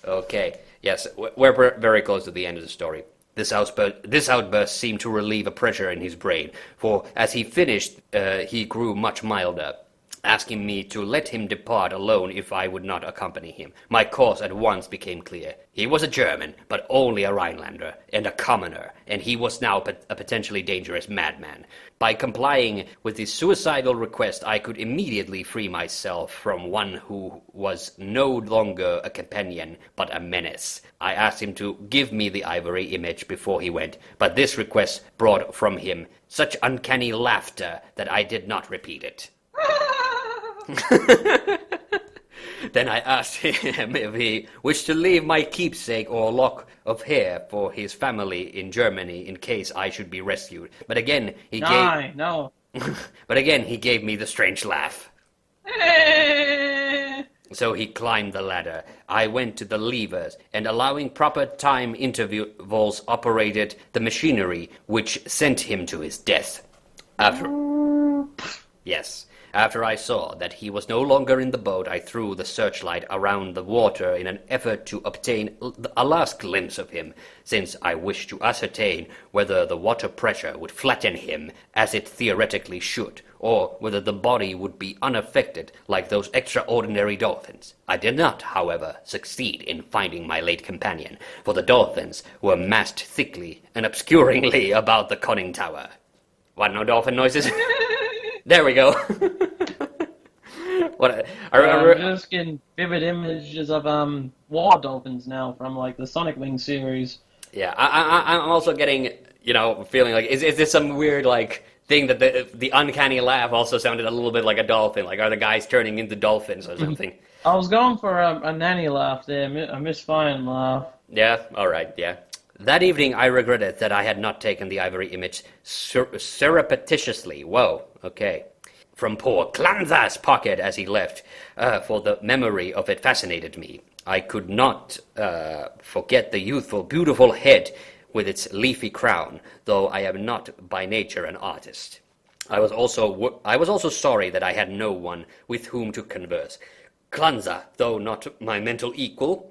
Okay, yes, we're very close to the end of the story. This outburst seemed to relieve a pressure in his brain, for as he finished, he grew much milder, asking me to let him depart alone if I would not accompany him. My course at once became clear. He was a German, but only a Rhinelander, and a commoner, and he was now a potentially dangerous madman. By complying with his suicidal request, I could immediately free myself from one who was no longer a companion, but a menace. I asked him to give me the ivory image before he went, but this request brought from him such uncanny laughter that I did not repeat it. Then I asked him if he wished to leave my keepsake or lock of hair for his family in Germany in case I should be rescued. But again he gave me the strange laugh. So he climbed the ladder. I went to the levers, and allowing proper time intervals operated the machinery which sent him to his death. After I saw that he was no longer in the boat, I threw the searchlight around the water in an effort to obtain a last glimpse of him, since I wished to ascertain whether the water pressure would flatten him, as it theoretically should, or whether the body would be unaffected like those extraordinary dolphins. I did not, however, succeed in finding my late companion, for the dolphins were massed thickly and obscuringly about the conning tower. What, no dolphin noises? There we go. I remember. I'm just getting vivid images of war dolphins now from like the Sonic Wing series. Yeah, I'm also getting, feeling like, is this some weird, like, thing that the uncanny laugh also sounded a little bit like a dolphin? Like, are the guys turning into dolphins or something? I was going for a nanny laugh there, a misfiring laugh. Yeah, alright, yeah. That evening I regretted that I had not taken the ivory image surreptitiously. Whoa, okay. From poor Klanza's pocket as he left, for the memory of it fascinated me. I could not forget the youthful, beautiful head with its leafy crown, though I am not by nature an artist. I was also sorry that I had no one with whom to converse. Klanza, though not my mental equal,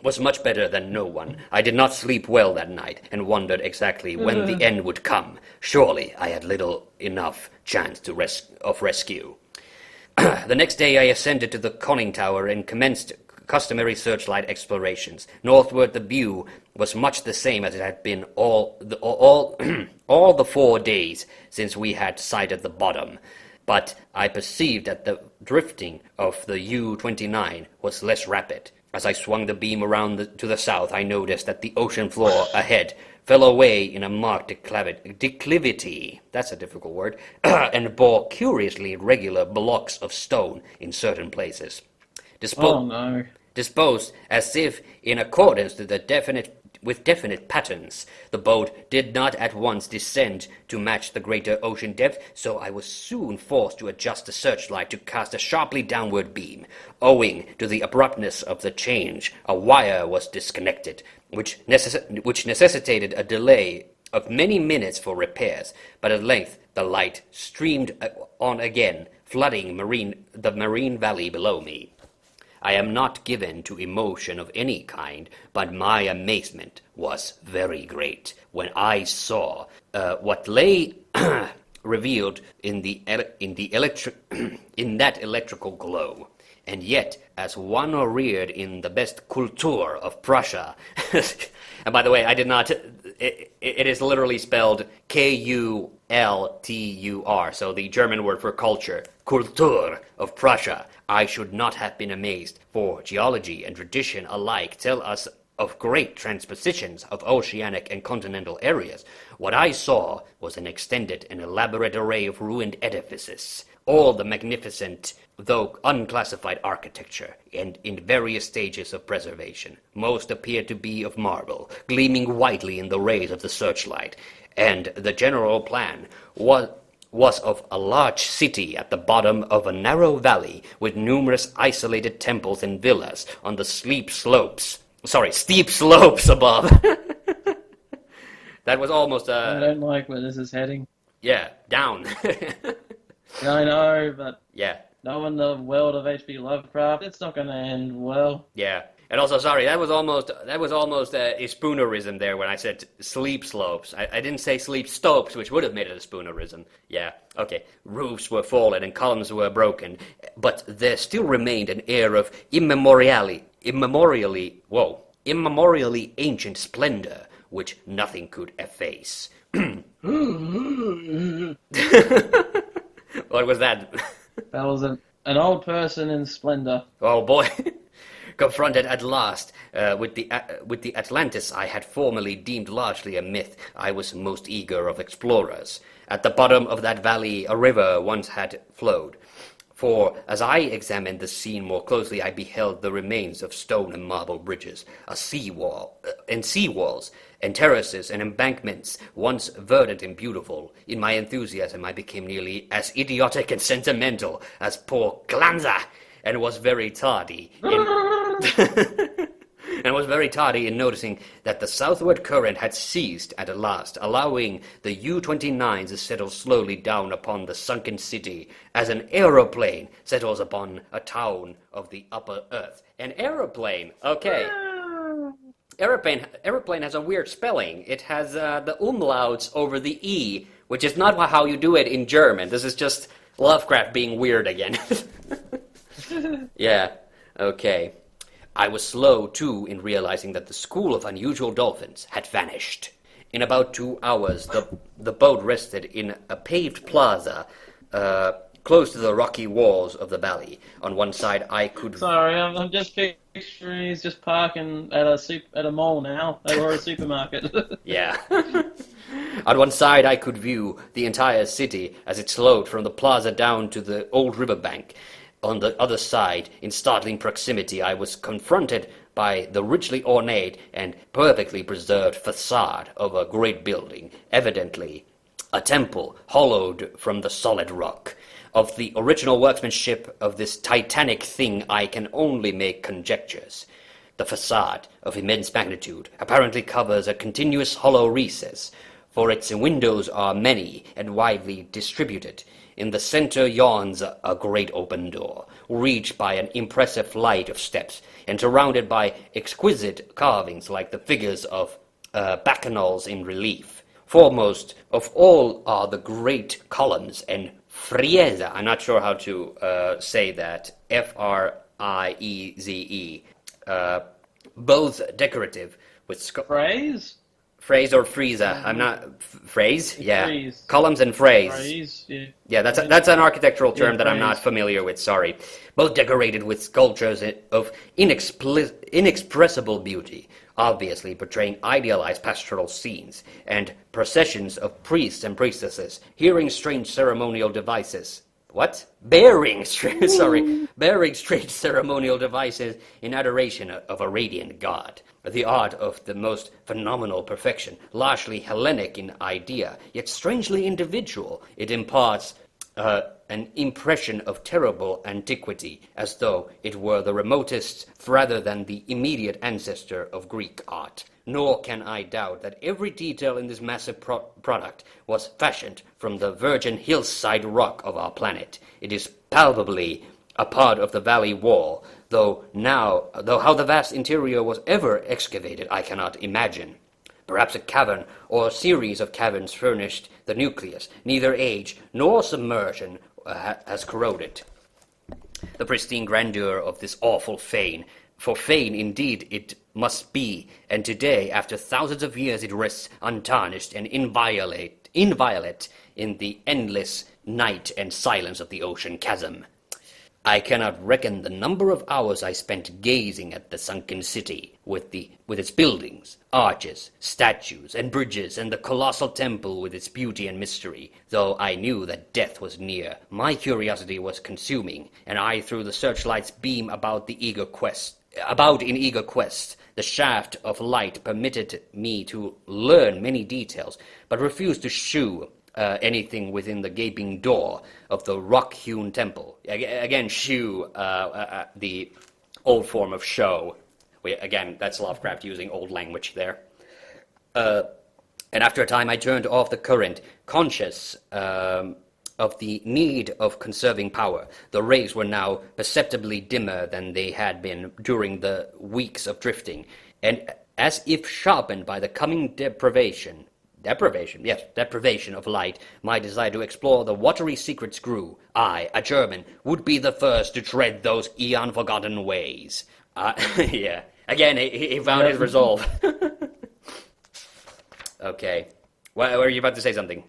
was much better than no one. I did not sleep well that night, and wondered exactly when the end would come. Surely I had little enough chance of rescue. The next day I ascended to the conning tower and commenced customary searchlight explorations. Northward the view was much the same as it had been all the 4 days since we had sighted the bottom. But I perceived that the drifting of the U-29 was less rapid. As I swung the beam around to the south, I noticed that the ocean floor ahead fell away in a marked declivity, that's a difficult word, and bore curiously regular blocks of stone in certain places. Disposed as if in accordance with definite patterns. The boat did not at once descend to match the greater ocean depth, so I was soon forced to adjust the searchlight to cast a sharply downward beam. Owing to the abruptness of the change, a wire was disconnected, which necessitated a delay of many minutes for repairs, but at length the light streamed on again, flooding the marine valley below me. I am not given to emotion of any kind, but my amazement was very great when I saw what lay revealed in that electrical glow. And yet, as one reared in the best Kultur of Prussia, and by the way, I did not, it is literally spelled Kultur, so the German word for culture, Kultur of Prussia. I should not have been amazed, for geology and tradition alike tell us of great transpositions of oceanic and continental areas. What I saw was an extended and elaborate array of ruined edifices, all the magnificent, though unclassified architecture, and in various stages of preservation. Most appeared to be of marble, gleaming whitely in the rays of the searchlight, and the general plan was of a large city at the bottom of a narrow valley, with numerous isolated temples and villas on the steep slopes above. That was almost I don't like where this is heading. Yeah, down. I know, but yeah. knowing the world of H.P. Lovecraft, it's not going to end well. Yeah. And also, sorry, that was almost a spoonerism there when I said sleep slopes. I didn't say sleep stopes, which would have made it a spoonerism. Yeah, okay. Roofs were fallen and columns were broken, but there still remained an air of immemorially ancient splendor, which nothing could efface. What was that? That was an old person in splendor. Oh boy. Confronted at last with the Atlantis I had formerly deemed largely a myth, I was most eager of explorers. At the bottom of that valley a river once had flowed. For as I examined the scene more closely, I beheld the remains of stone and marble bridges, seawalls, and terraces and embankments, once verdant and beautiful. In my enthusiasm, I became nearly as idiotic and sentimental as poor Klanza. and was very tardy in and was very tardy in noticing that the southward current had ceased at last, allowing the U-29s to settle slowly down upon the sunken city as an aeroplane settles upon a town of the upper earth. An aeroplane, okay. Aeroplane has a weird spelling. It has the umlauts over the E, which is not how you do it in German. This is just Lovecraft being weird again. Yeah, okay. I was slow, too, in realizing that the school of unusual dolphins had vanished. In about 2 hours, the boat rested in a paved plaza close to the rocky walls of the valley. On one side, I could... Sorry, I'm just picturing he's just parking at a mall now, or a supermarket. Yeah. On one side, I could view the entire city as it slowed from the plaza down to the old riverbank. On the other side, in startling proximity, I was confronted by the richly ornate and perfectly preserved facade of a great building, evidently a temple hollowed from the solid rock. Of the original workmanship of this titanic thing, I can only make conjectures. The facade, of immense magnitude, apparently covers a continuous hollow recess, for its windows are many and widely distributed. In the center yawns a great open door, reached by an impressive flight of steps, and surrounded by exquisite carvings like the figures of bacchanals in relief. Foremost of all are the great columns and frieze. I'm not sure how to say that. Frieze. Both decorative with Phrase? Phrase or frieze? I'm not phrase. Yeah, Phrase. Columns and phrase. Phrase, yeah. Yeah, that's an architectural term Yeah, that I'm not phrase. familiar with. Sorry. Both decorated with sculptures of inexpressible beauty, obviously portraying idealized pastoral scenes, and processions of priests and priestesses hearing strange ceremonial devices. What? Bearing strange ceremonial devices in adoration of a radiant god. The art of the most phenomenal perfection, largely Hellenic in idea, yet strangely individual. It imparts an impression of terrible antiquity, as though it were the remotest rather than the immediate ancestor of Greek art. Nor can I doubt that every detail in this massive product was fashioned from the virgin hillside rock of our planet. It is palpably a part of the valley wall, though how the vast interior was ever excavated I cannot imagine. Perhaps a cavern or a series of caverns furnished the nucleus. Neither age nor submersion has corroded the pristine grandeur of this awful fane. For fane indeed it must be, and today, after thousands of years, it rests untarnished and inviolate in the endless night and silence of the ocean chasm. I cannot reckon the number of hours I spent gazing at the sunken city, with its buildings, arches, statues, and bridges, and the colossal temple with its beauty and mystery. Though I knew that death was near, my curiosity was consuming, and I threw the searchlight's beam about in eager quest. The shaft of light permitted me to learn many details, but refused to shew anything within the gaping door of the rock-hewn temple. Again, shew, the old form of show. Again, that's Lovecraft using old language there. And after a time I turned off the current, conscious of the need of conserving power. The rays were now perceptibly dimmer than they had been during the weeks of drifting, and as if sharpened by the coming deprivation of light, my desire to explore the watery secrets grew. I, a German, would be the first to tread those eon-forgotten ways. Yeah. Again, he found his resolve. Okay. Well, were you about to say something?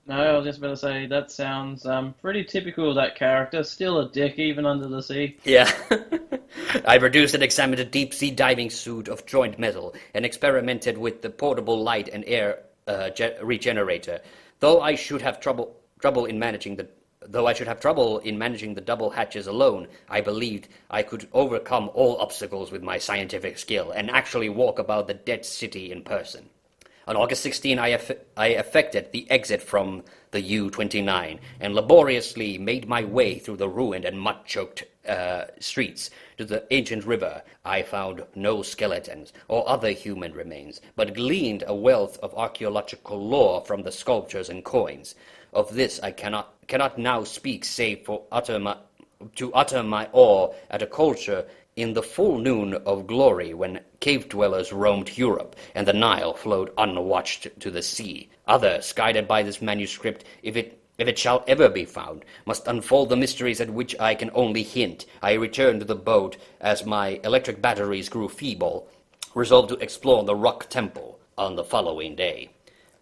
No, I was just about to say, that sounds pretty typical of that character. Still a dick, even under the sea. Yeah. I produced and examined a deep-sea diving suit of joint metal and experimented with the portable light and air regenerator. Though I should have trouble in managing the double hatches alone, I believed I could overcome all obstacles with my scientific skill and actually walk about the dead city in person. On August 16, I effected the exit from the U-29 and laboriously made my way through the ruined and mud-choked streets to the ancient river, I found no skeletons or other human remains, but gleaned a wealth of archaeological lore from the sculptures and coins. Of this I cannot now speak, save to utter my awe at a culture in the full noon of glory, when cave dwellers roamed Europe, and the Nile flowed unwatched to the sea. Others, guided by this manuscript, if it shall ever be found, must unfold the mysteries at which I can only hint. I returned to the boat as my electric batteries grew feeble, resolved to explore the rock temple on the following day.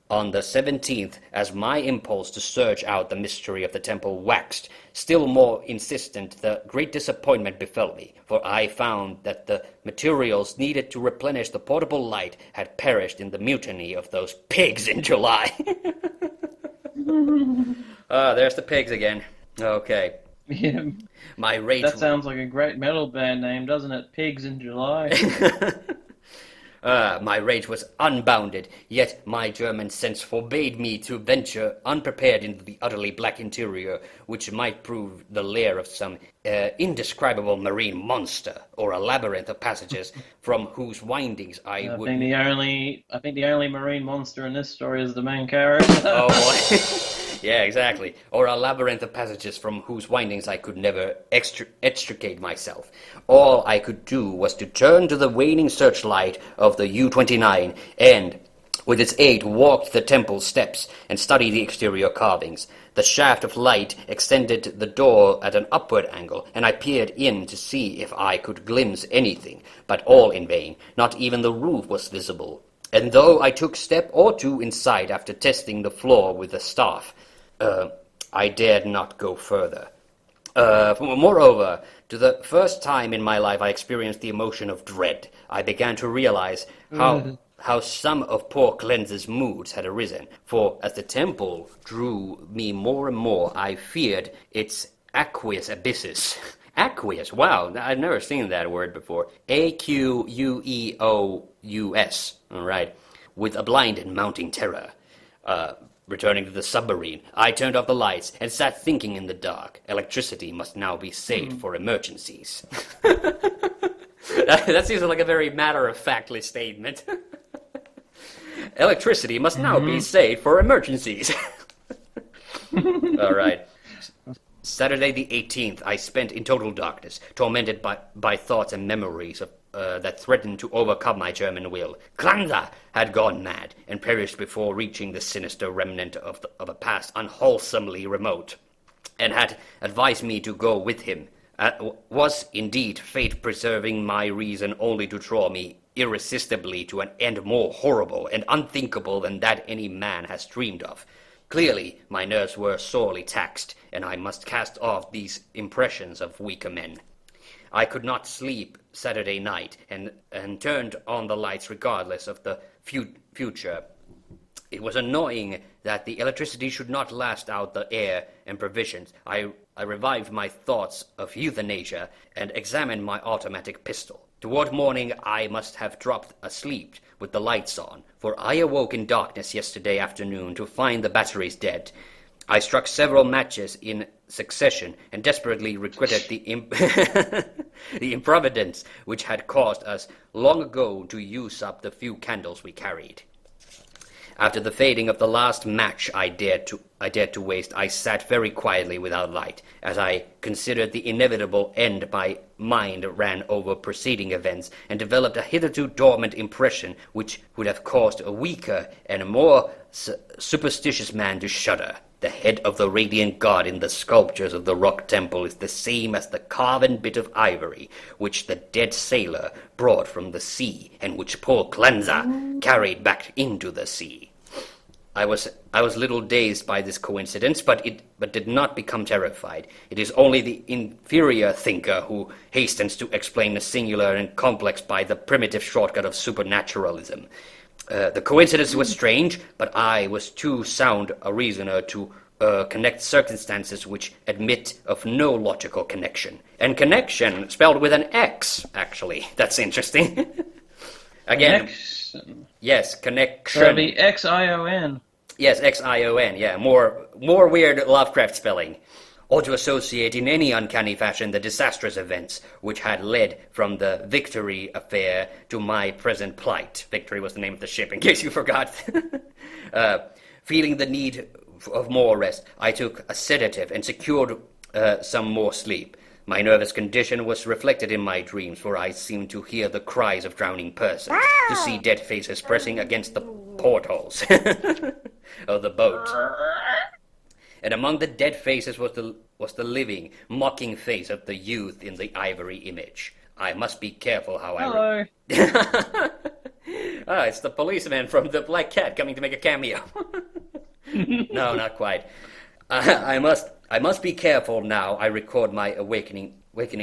On the 17th, as my impulse to search out the mystery of the temple waxed still more insistent, the great disappointment befell me, for I found that the materials needed to replenish the portable light had perished in the mutiny of those pigs in July. There's the pigs again. Okay. Yeah. My rage... That sounds like a great metal band name, doesn't it? Pigs in July. My rage was unbounded, yet my German sense forbade me to venture unprepared into the utterly black interior, which might prove the lair of some indescribable marine monster, or a labyrinth of passages from whose windings I think the only marine monster in this story is the main character. Oh boy. Yeah, exactly. Or a labyrinth of passages from whose windings I could never extricate myself. All I could do was to turn to the waning searchlight of the U-29 and, with its aid, walk the temple steps and study the exterior carvings. The shaft of light extended the door at an upward angle, and I peered in to see if I could glimpse anything, but all in vain. Not even the roof was visible. And though I took step or two inside after testing the floor with the staff, I dared not go further. Moreover, to the first time in my life I experienced the emotion of dread. I began to realize how some of poor Cleanse's moods had arisen, for as the temple drew me more and more, I feared its aqueous abysses. Aqueous, wow, I've never seen that word before. Aqueous, all right, with a blind and mounting terror. Returning to the submarine, I turned off the lights and sat thinking in the dark. Electricity must now be saved for emergencies. That seems like a very matter-of-factly statement. Electricity must now be saved for emergencies. All right. Saturday the 18th, I spent in total darkness, tormented by thoughts and memories of that threatened to overcome my German will. Cleanse had gone mad and perished before reaching the sinister remnant of a past unwholesomely remote, and had advised me to go with him. Was indeed fate preserving my reason only to draw me irresistibly to an end more horrible and unthinkable than that any man has dreamed of? Clearly, my nerves were sorely taxed, and I must cast off these impressions of weaker men. I could not sleep Saturday night, and turned on the lights regardless of the future. It was annoying that the electricity should not last out the air and provisions. I revived my thoughts of euthanasia and examined my automatic pistol. Toward morning I must have dropped asleep with the lights on, for I awoke in darkness yesterday afternoon to find the batteries dead. I struck several matches in succession and desperately regretted the improvidence which had caused us long ago to use up the few candles we carried. After the fading of the last match I dared to waste, I sat very quietly without light. As I considered the inevitable end, my mind ran over preceding events and developed a hitherto dormant impression which would have caused a weaker and a more superstitious man to shudder. The head of the radiant god in the sculptures of the rock temple is the same as the carven bit of ivory which the dead sailor brought from the sea and which poor Cleanse carried back into the sea. I was little dazed by this coincidence, but did not become terrified. It is only the inferior thinker who hastens to explain the singular and complex by the primitive shortcut of supernaturalism. The coincidence was strange, but I was too sound a reasoner to connect circumstances which admit of no logical connection. And connection spelled with an X, actually. That's interesting. Again. Connection. Yes, connection. So it'd be X-I-O-N. Yes, X-I-O-N, yeah. More weird Lovecraft spelling. or to associate in any uncanny fashion the disastrous events which had led from the Victory affair to my present plight. Victory was the name of the ship, in case you forgot. Feeling the need of more rest, I took a sedative and secured some more sleep. My nervous condition was reflected in my dreams, for I seemed to hear the cries of drowning persons, to see dead faces pressing against the portholes of the boat. And among the dead faces was the living, mocking face of the youth in the ivory image. I must be careful how Hello. It's the policeman from the Black Cat coming to make a cameo. No, not quite. I must be careful now. I record my awakening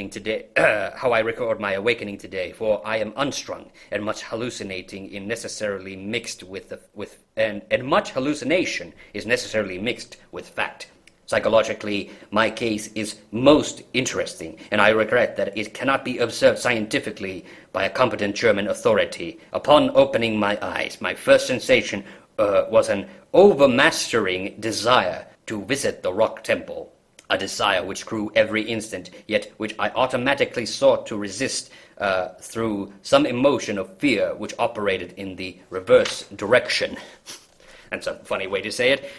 today. How I record my awakening today, for I am unstrung and much hallucinating is necessarily mixed and much hallucination is necessarily mixed with fact. Psychologically, my case is most interesting, and I regret that it cannot be observed scientifically by a competent German authority. Upon opening my eyes, my first sensation was an overmastering desire to visit the rock temple, a desire which grew every instant, yet which I automatically sought to resist through some emotion of fear which operated in the reverse direction. That's a funny way to say it.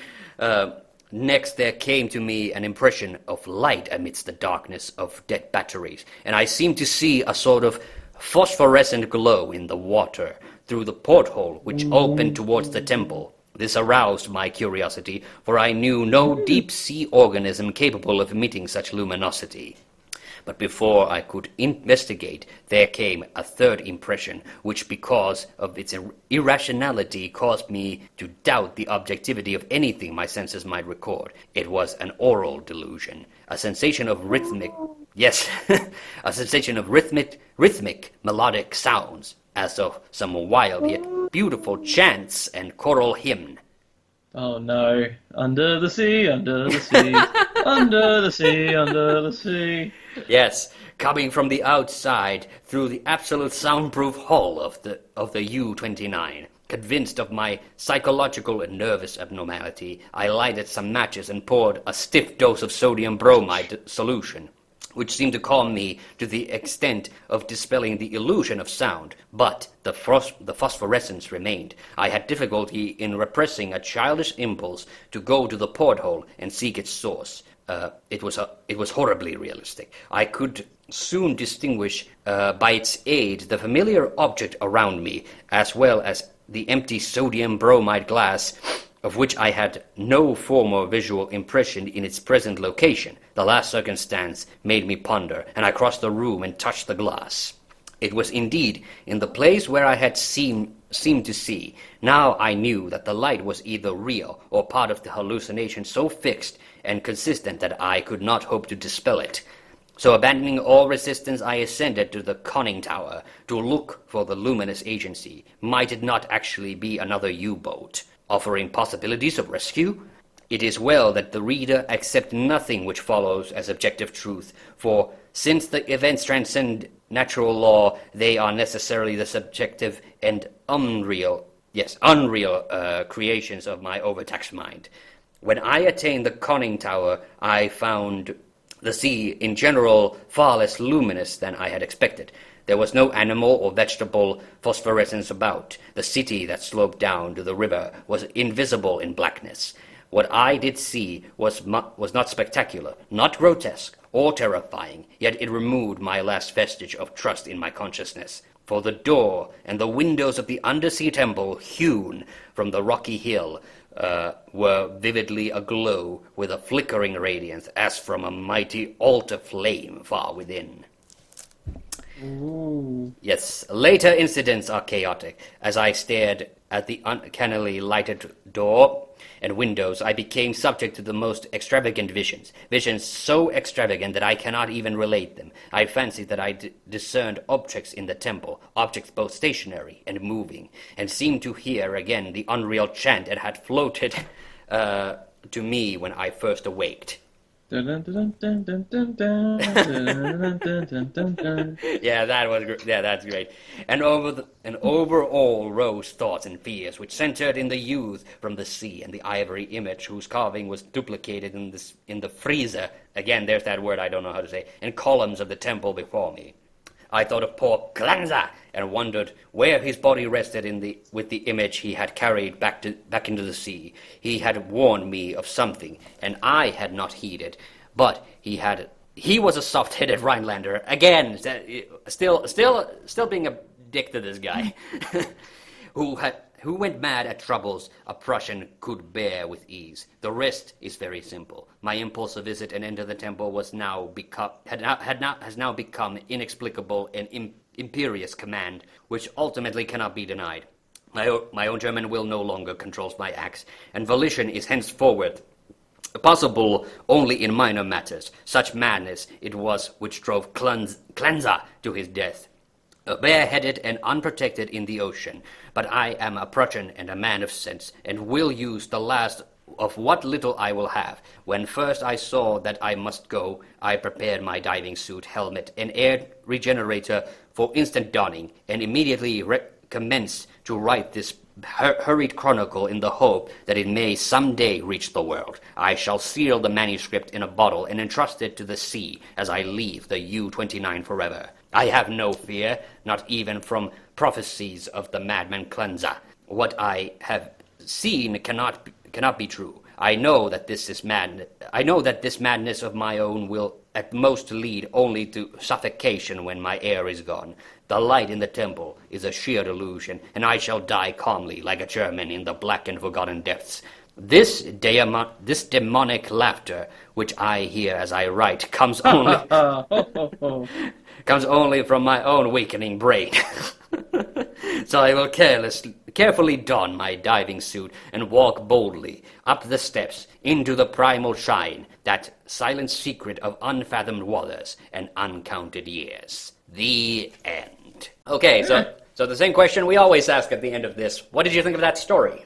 Next there came to me an impression of light amidst the darkness of dead batteries, and I seemed to see a sort of phosphorescent glow in the water through the porthole which opened towards the temple. This aroused my curiosity, for I knew no deep-sea organism capable of emitting such luminosity. But before I could investigate, there came a third impression, which, because of its irrationality, caused me to doubt the objectivity of anything my senses might record. It was an oral delusion, a sensation of rhythmic melodic sounds, as of some wild yet beautiful chants and choral hymn. Oh no. Under the sea, under the sea, under the sea, under the sea. Yes, coming from the outside through the absolute soundproof hull of the U-29. Convinced of my psychological and nervous abnormality, I lighted some matches and poured a stiff dose of sodium bromide solution, which seemed to calm me to the extent of dispelling the illusion of sound. But the phosphorescence remained. I had difficulty in repressing a childish impulse to go to the porthole and seek its source. It was horribly realistic. I could soon distinguish by its aid the familiar object around me, as well as the empty sodium bromide glass, of which I had no former visual impression in its present location. The last circumstance made me ponder, and I crossed the room and touched the glass. It was indeed in the place where I had seemed to see. Now I knew that the light was either real or part of the hallucination so fixed and consistent that I could not hope to dispel it. So abandoning all resistance, I ascended to the conning tower to look for the luminous agency. Might it not actually be another U-boat, offering possibilities of rescue? It is well that the reader accept nothing which follows as objective truth, for since the events transcend natural law, they are necessarily the subjective and unreal creations of my overtaxed mind. When I attained the conning tower, I found the sea in general far less luminous than I had expected. There was no animal or vegetable phosphorescence about. The city that sloped down to the river was invisible in blackness. What I did see was not spectacular, not grotesque or terrifying, yet it removed my last vestige of trust in my consciousness. For the door and the windows of the undersea temple, hewn from the rocky hill, were vividly aglow with a flickering radiance as from a mighty altar flame far within. Ooh. Yes, later incidents are chaotic. As I stared at the uncannily lighted door and windows, I became subject to the most extravagant visions. Visions so extravagant that I cannot even relate them. I fancied that I discerned objects in the temple, objects both stationary and moving, and seemed to hear again the unreal chant that had floated to me when I first awaked. Yeah, that's great. And over all rose thoughts and fears, which centered in the youth from the sea, and the ivory image whose carving was duplicated in the freezer. Again, there's that word I don't know how to say. And columns of the temple before me. I thought of poor Clanza and wondered where his body rested with the image he had carried back into the sea. He had warned me of something, and I had not heeded. But he was a soft-headed Rhinelander. Again, still being a dick to this guy, who went mad at troubles a Prussian could bear with ease. The rest is very simple. My impulse to visit and enter the temple has now become inexplicable and imperious command, which ultimately cannot be denied. My own German will no longer controls my acts, and volition is henceforward possible only in minor matters. Such madness it was which drove Clanza to his death. Bareheaded and unprotected in the ocean, but I am a Prussian and a man of sense, and will use the last of what little I will have. When first I saw that I must go, I prepared my diving suit, helmet, and air regenerator for instant donning, and immediately commenced to write this hurried chronicle in the hope that it may some day reach the world. I shall seal the manuscript in a bottle and entrust it to the sea as I leave the U-29 forever. I have no fear, not even from prophecies of the madman Clanza. What I have seen cannot be true. I know that this madness of my own will at most lead only to suffocation when my air is gone. The light in the temple is a sheer delusion, and I shall die calmly like a German in the black and forgotten depths. This demonic laughter, which I hear as I write, comes only from my own weakening brain. So I will carefully don my diving suit and walk boldly up the steps into the primal shine, that silent secret of unfathomed waters and uncounted years. The end. Okay, so the same question we always ask at the end of this. What did you think of that story?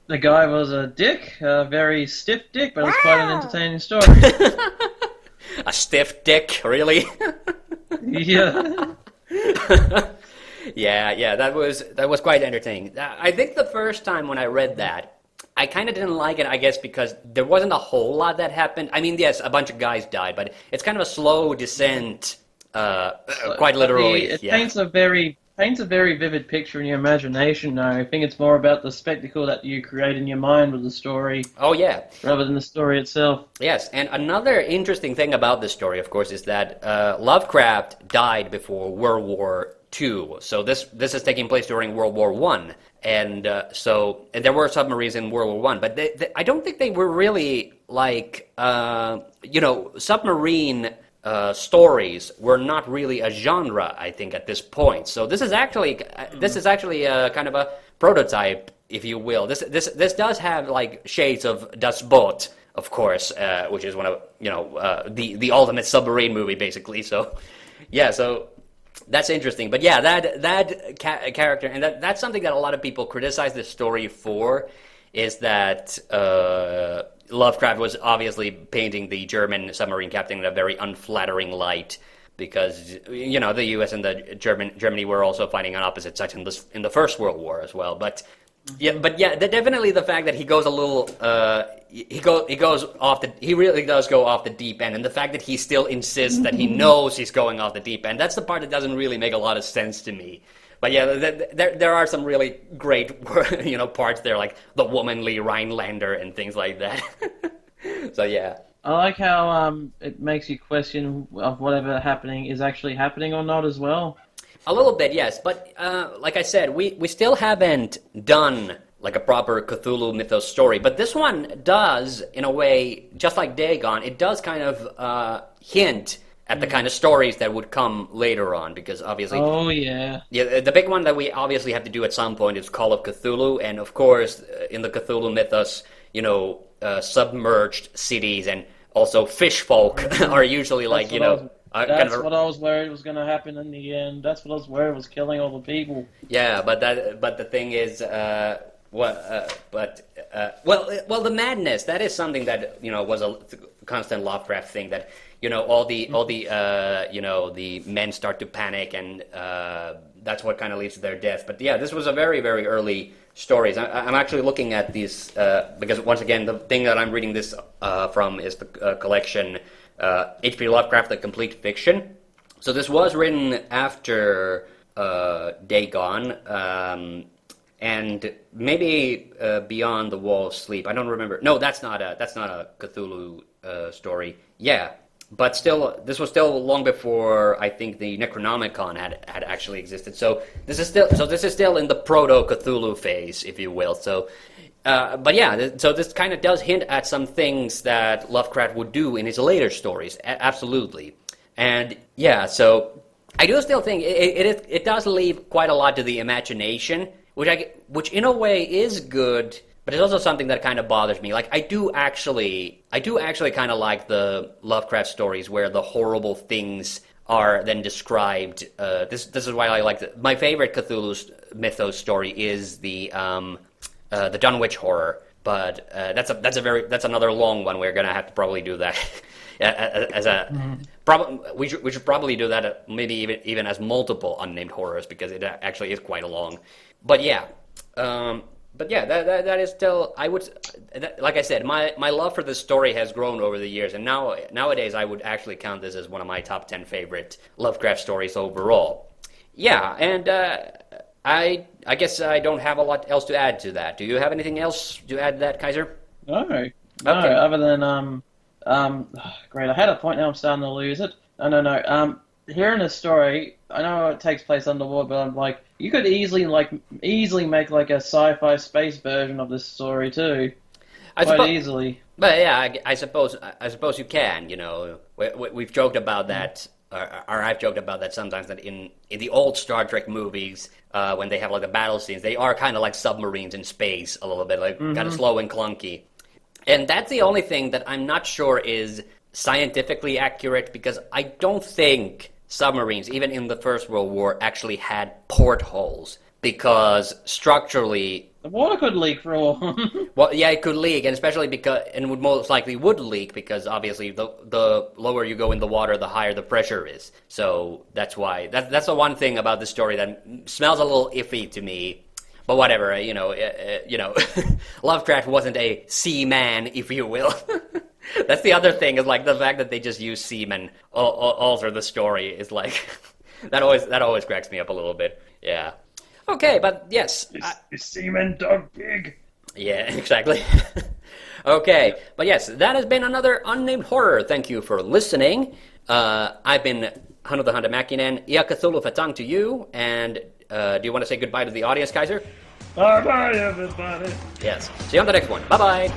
The guy was a dick, a very stiff dick, but it was quite an entertaining story. A stiff dick, really? Yeah. Yeah, that was quite entertaining. I think the first time when I read that, I kind of didn't like it, I guess, because there wasn't a whole lot that happened. I mean, yes, a bunch of guys died, but it's kind of a slow descent, quite literally. It paints a very vivid picture in your imagination, though. I think it's more about the spectacle that you create in your mind with the story. Oh, yeah. Rather than the story itself. Yes, and another interesting thing about this story, of course, is that Lovecraft died before World War II. So this is taking place during World War I. And there were submarines in World War I, but I don't think they were really like, submarine stories were not really a genre, I think, at this point. So this is actually a kind of a prototype, if you will. This does have like shades of Das Boot, of course, which is one of the ultimate submarine movie, basically. So yeah, so that's interesting. But yeah, that character, and that's something that a lot of people criticize this story for, is that Lovecraft was obviously painting the German submarine captain in a very unflattering light, because the U.S. and the Germany were also fighting on opposite sides in the First World War as well. But definitely the fact that he goes a little he really does go off the deep end, and the fact that he still insists that he knows he's going off the deep end, that's the part that doesn't really make a lot of sense to me. But yeah, there are some really great parts there, like the womanly Rhinelander and things like that. So yeah. I like how it makes you question of whatever happening is actually happening or not as well. A little bit, yes. But like I said, we still haven't done like a proper Cthulhu mythos story. But this one does, in a way, just like Dagon, it does kind of hint at the kind of stories that would come later on, because obviously... Oh, yeah. Yeah, the big one that we obviously have to do at some point is Call of Cthulhu, and of course, in the Cthulhu mythos, submerged cities and also fish folk are usually like, That's what I was worried was going to happen in the end. That's what I was worried was killing all the people. Yeah, but the thing is, the madness, that is something that was constant Lovecraft thing that the men start to panic and that's what kind of leads to their death. But yeah, this was a very, very early stories. I'm actually looking at these because once again, the thing that I'm reading this from is the collection H.P. Lovecraft: The Complete Fiction. So this was written after Day Gone and maybe Beyond the Wall of Sleep. I don't remember. No, that's not a Cthulhu story. Yeah. But still, this was still long before I think the Necronomicon had actually existed. So this is still in the proto Cthulhu phase, if you will. So, but yeah, so this kind of does hint at some things that Lovecraft would do in his later stories, absolutely. And yeah, so I do still think it does leave quite a lot to the imagination, which in a way is good. But it's also something that kind of bothers me. Like I do actually kind of like the Lovecraft stories where the horrible things are then described. This is why I like my favorite Cthulhu mythos story is the Dunwich horror. But that's another long one. We're gonna have to probably do that as a problem. We should probably do that maybe even as multiple unnamed horrors because it actually is quite a long. But yeah. But yeah, that is still, like I said, my love for this story has grown over the years, and nowadays I would actually count this as one of my top 10 favorite Lovecraft stories overall. Yeah, and I guess I don't have a lot else to add to that. Do you have anything else to add to that, Kaiser? No, Okay. other than great. I had a point, now I'm starting to lose it. No. Hearing a story, I know it takes place underwater, but I'm like, you could easily make like a sci-fi space version of this story too, easily. But yeah, I suppose you can. You know, we've joked about that, or I've joked about that sometimes. That in the old Star Trek movies, when they have like the battle scenes, they are kind of like submarines in space a little bit, like kind of slow and clunky. And that's the only thing that I'm not sure is scientifically accurate because I don't think submarines, even in the First World War, actually had portholes because structurally the water could leak for all. Well, yeah, it could leak, and especially because, and would most likely would leak because obviously the lower you go in the water, the higher the pressure is. So that's why that's the one thing about the story that smells a little iffy to me. But whatever, Lovecraft wasn't a seaman, if you will. That's the other thing, is like the fact that they just use seamen alter the story is like that always cracks me up a little bit. Yeah. Okay, but yes. Is seaman dog pig? Yeah, exactly. Okay, but yes, that has been another Unnamed Horror. Thank you for listening. I've been Hannu TheHande Mäkinen. Ja Cthulhu Fatang to you, and do you want to say goodbye to the audience, Kaiser? Bye-bye, everybody. Yes. See you on the next one. Bye-bye.